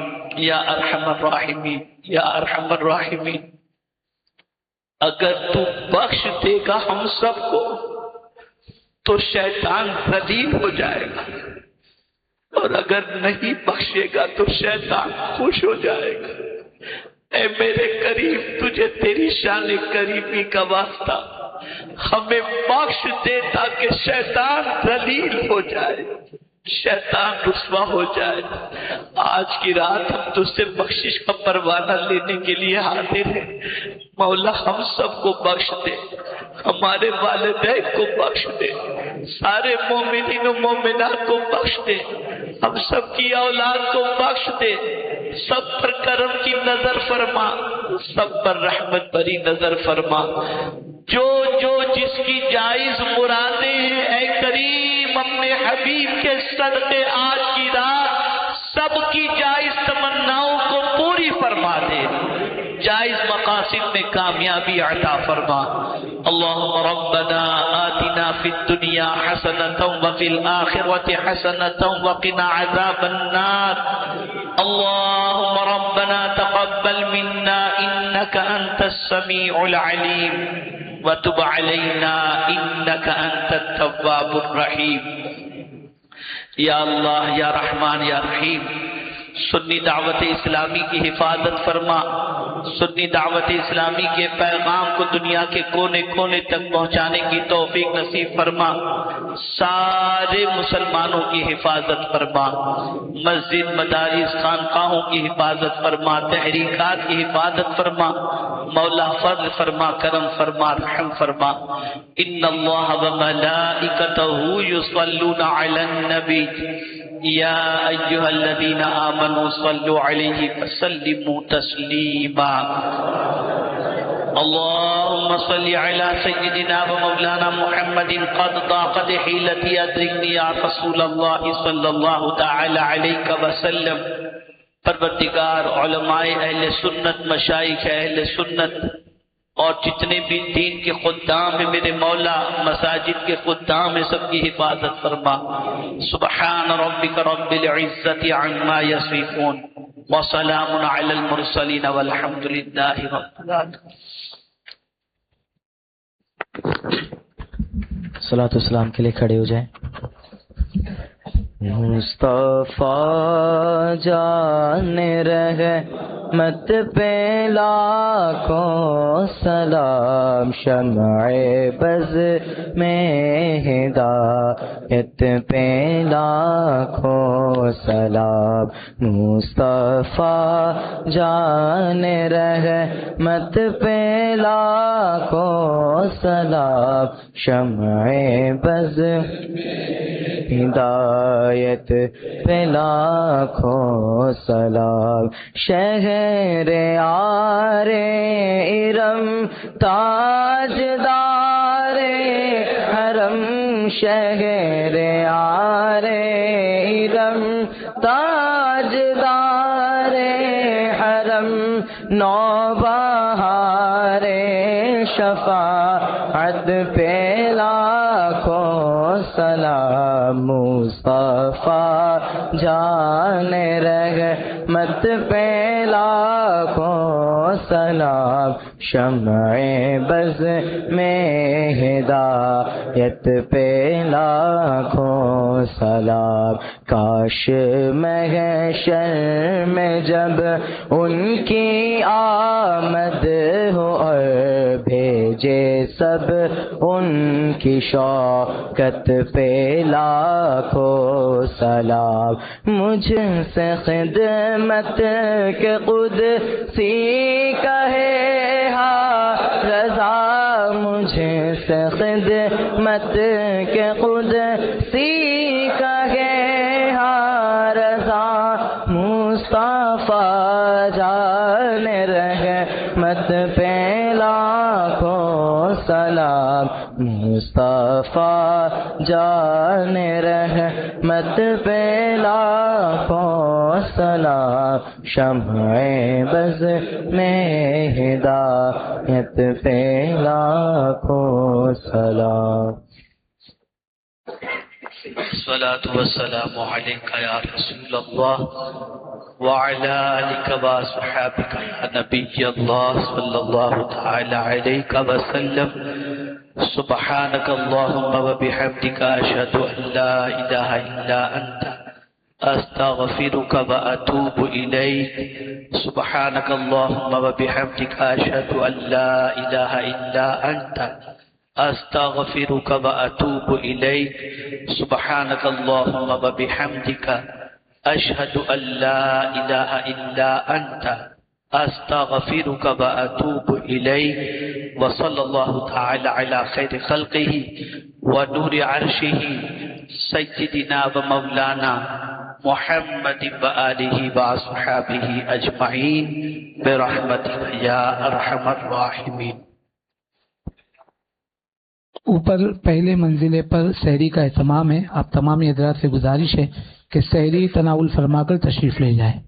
A: یا ارحم الراحمین، یا ارحم الراحمین. اگر تو بخش دے گا ہم سب کو تو شیطان ذلیل ہو جائے گا، اور اگر نہیں بخشے گا تو شیطان خوش ہو جائے گا. اے میرے قریب، تجھے تیری شان قریبی کا واسطہ ہمیں بخش دے تاکہ شیطان ذلیل ہو جائے، شیطان رسوا ہو جائے. آج کی رات ہم تجھ سے بخشش کا پروانہ لینے کے لیے حاضر ہیں. مولا ہم سب کو بخش دے، ہمارے والدین کو بخش دے، سارے مومنین و مومنات کو بخش دے، ہم سب کی اولاد کو بخش دے. سب پر کرم کی نظر فرما، سب پر رحمت بری نظر فرما. جو جس کی جائز مرادیں ہیں اے کریم اپنے حبیب کے صدقے آج کی رات سب کی جائز تمناؤں کو پوری فرما دے، جائز مقاصد میں کامیابی عطا فرما. اللهم ربنا آتنا في الدنيا حسنة وفي الآخرة حسنة وقنا عذاب النار. اللهم ربنا تقبل منا إنك أنت السميع العليم وتب علينا إنك أنت التواب الرحيم. یا اللہ، یا رحمان، یا رحیم، سنی دعوت اسلامی کی حفاظت فرما، سنی دعوت اسلامی کے پیغام کو دنیا کے کونے کونے تک پہنچانے کی توفیق نصیب فرما. سارے مسلمانوں کی حفاظت فرما، مسجد، مدارس، خانقاہوں کی حفاظت فرما، تحریکات کی حفاظت فرما. مولا فضل فرما، کرم فرما، رحم فرما. ان اللہ وملائکتہ یصلون علی النبی یا ایہا الذین آمنوا صلوا علیہ وسلموا تسلیما. اللهم صل على سيدنا ومولانا محمد قد ضاقت حيلتي أدركني يا رسول الله صلى الله تعالى عليك وسلم. پروردگار، علماء اہل سنت، مشائخ اہل سنت اور جتنے بھی دین کے خدام ہیں میرے مولا، مساجد کے خدام ہیں، سب کی حفاظت فرما. سبحان ربک رب العزت عما یصفون وسلام علی المرسلین والحمد للہ رب العالمین.
C: صلاۃ والسلام کے لیے کھڑے ہو جائیں. مصطفیٰ جان رحمت پہ لاکھوں سلام، شمع بز میں ہدایت پہ لاکھوں سلام. مصطفیٰ جان رحمت پہ لاکھوں سلام، شمع بز ہدایت پہ لاکھوں سلام. شہر آر ارم تاجدار حرم، شہر آر ارم تاجدار حرم، نوبہار شفاعت پہ لاکھوں سلام. مصطفیٰ جان رحمت پہ لاکھوں سلام، شمع بز میں ہدایت پہ لاکھوں سلام. کاش محشر میں جب ان کی آمد ہو اور بھیجے سب ان کی شوکت پہ لاکھوں سلام. مجھ سے خدمت کے قدسی کہے ہاں رضا, مجھ سے خدمت کے قدسی کہے ہاں رضا. مصطفیٰ جان رحمت پہ لاکھوں سلام. مصطفیٰ جان رحمت پہ لاکھوں سلام. شمع بز میں ہدایت پہ لاکھوں سلام.
A: الصلاة والسلام عليك يا رسول الله وعلى آلك وصحابك يا نبي الله صلى الله تعالى عليك وسلم. سبحانك اللهم وبحمدك أشهد أن لا إله إلا أنت أستغفرك وأتوب إليك. سبحانك اللهم وبحمدك أشهد أن لا إله إلا أنت أستغفرك وأتوب إليك. سبحانك اللهم وبحمدك أشهد أن لا إله إلا أنت أستغفرك وأتوب إليك. وصلى الله تعالى على خير خلقه ونور عرشه سيدنا ومولانا محمد وآله وأصحابه أجمعين برحمتك يا أرحم الراحمين.
D: اوپر پہلے منزلے پر سحری کا اہتمام ہے. آپ تمام حضرات سے گزارش ہے کہ سحری تناول فرما کر تشریف لے جائیں.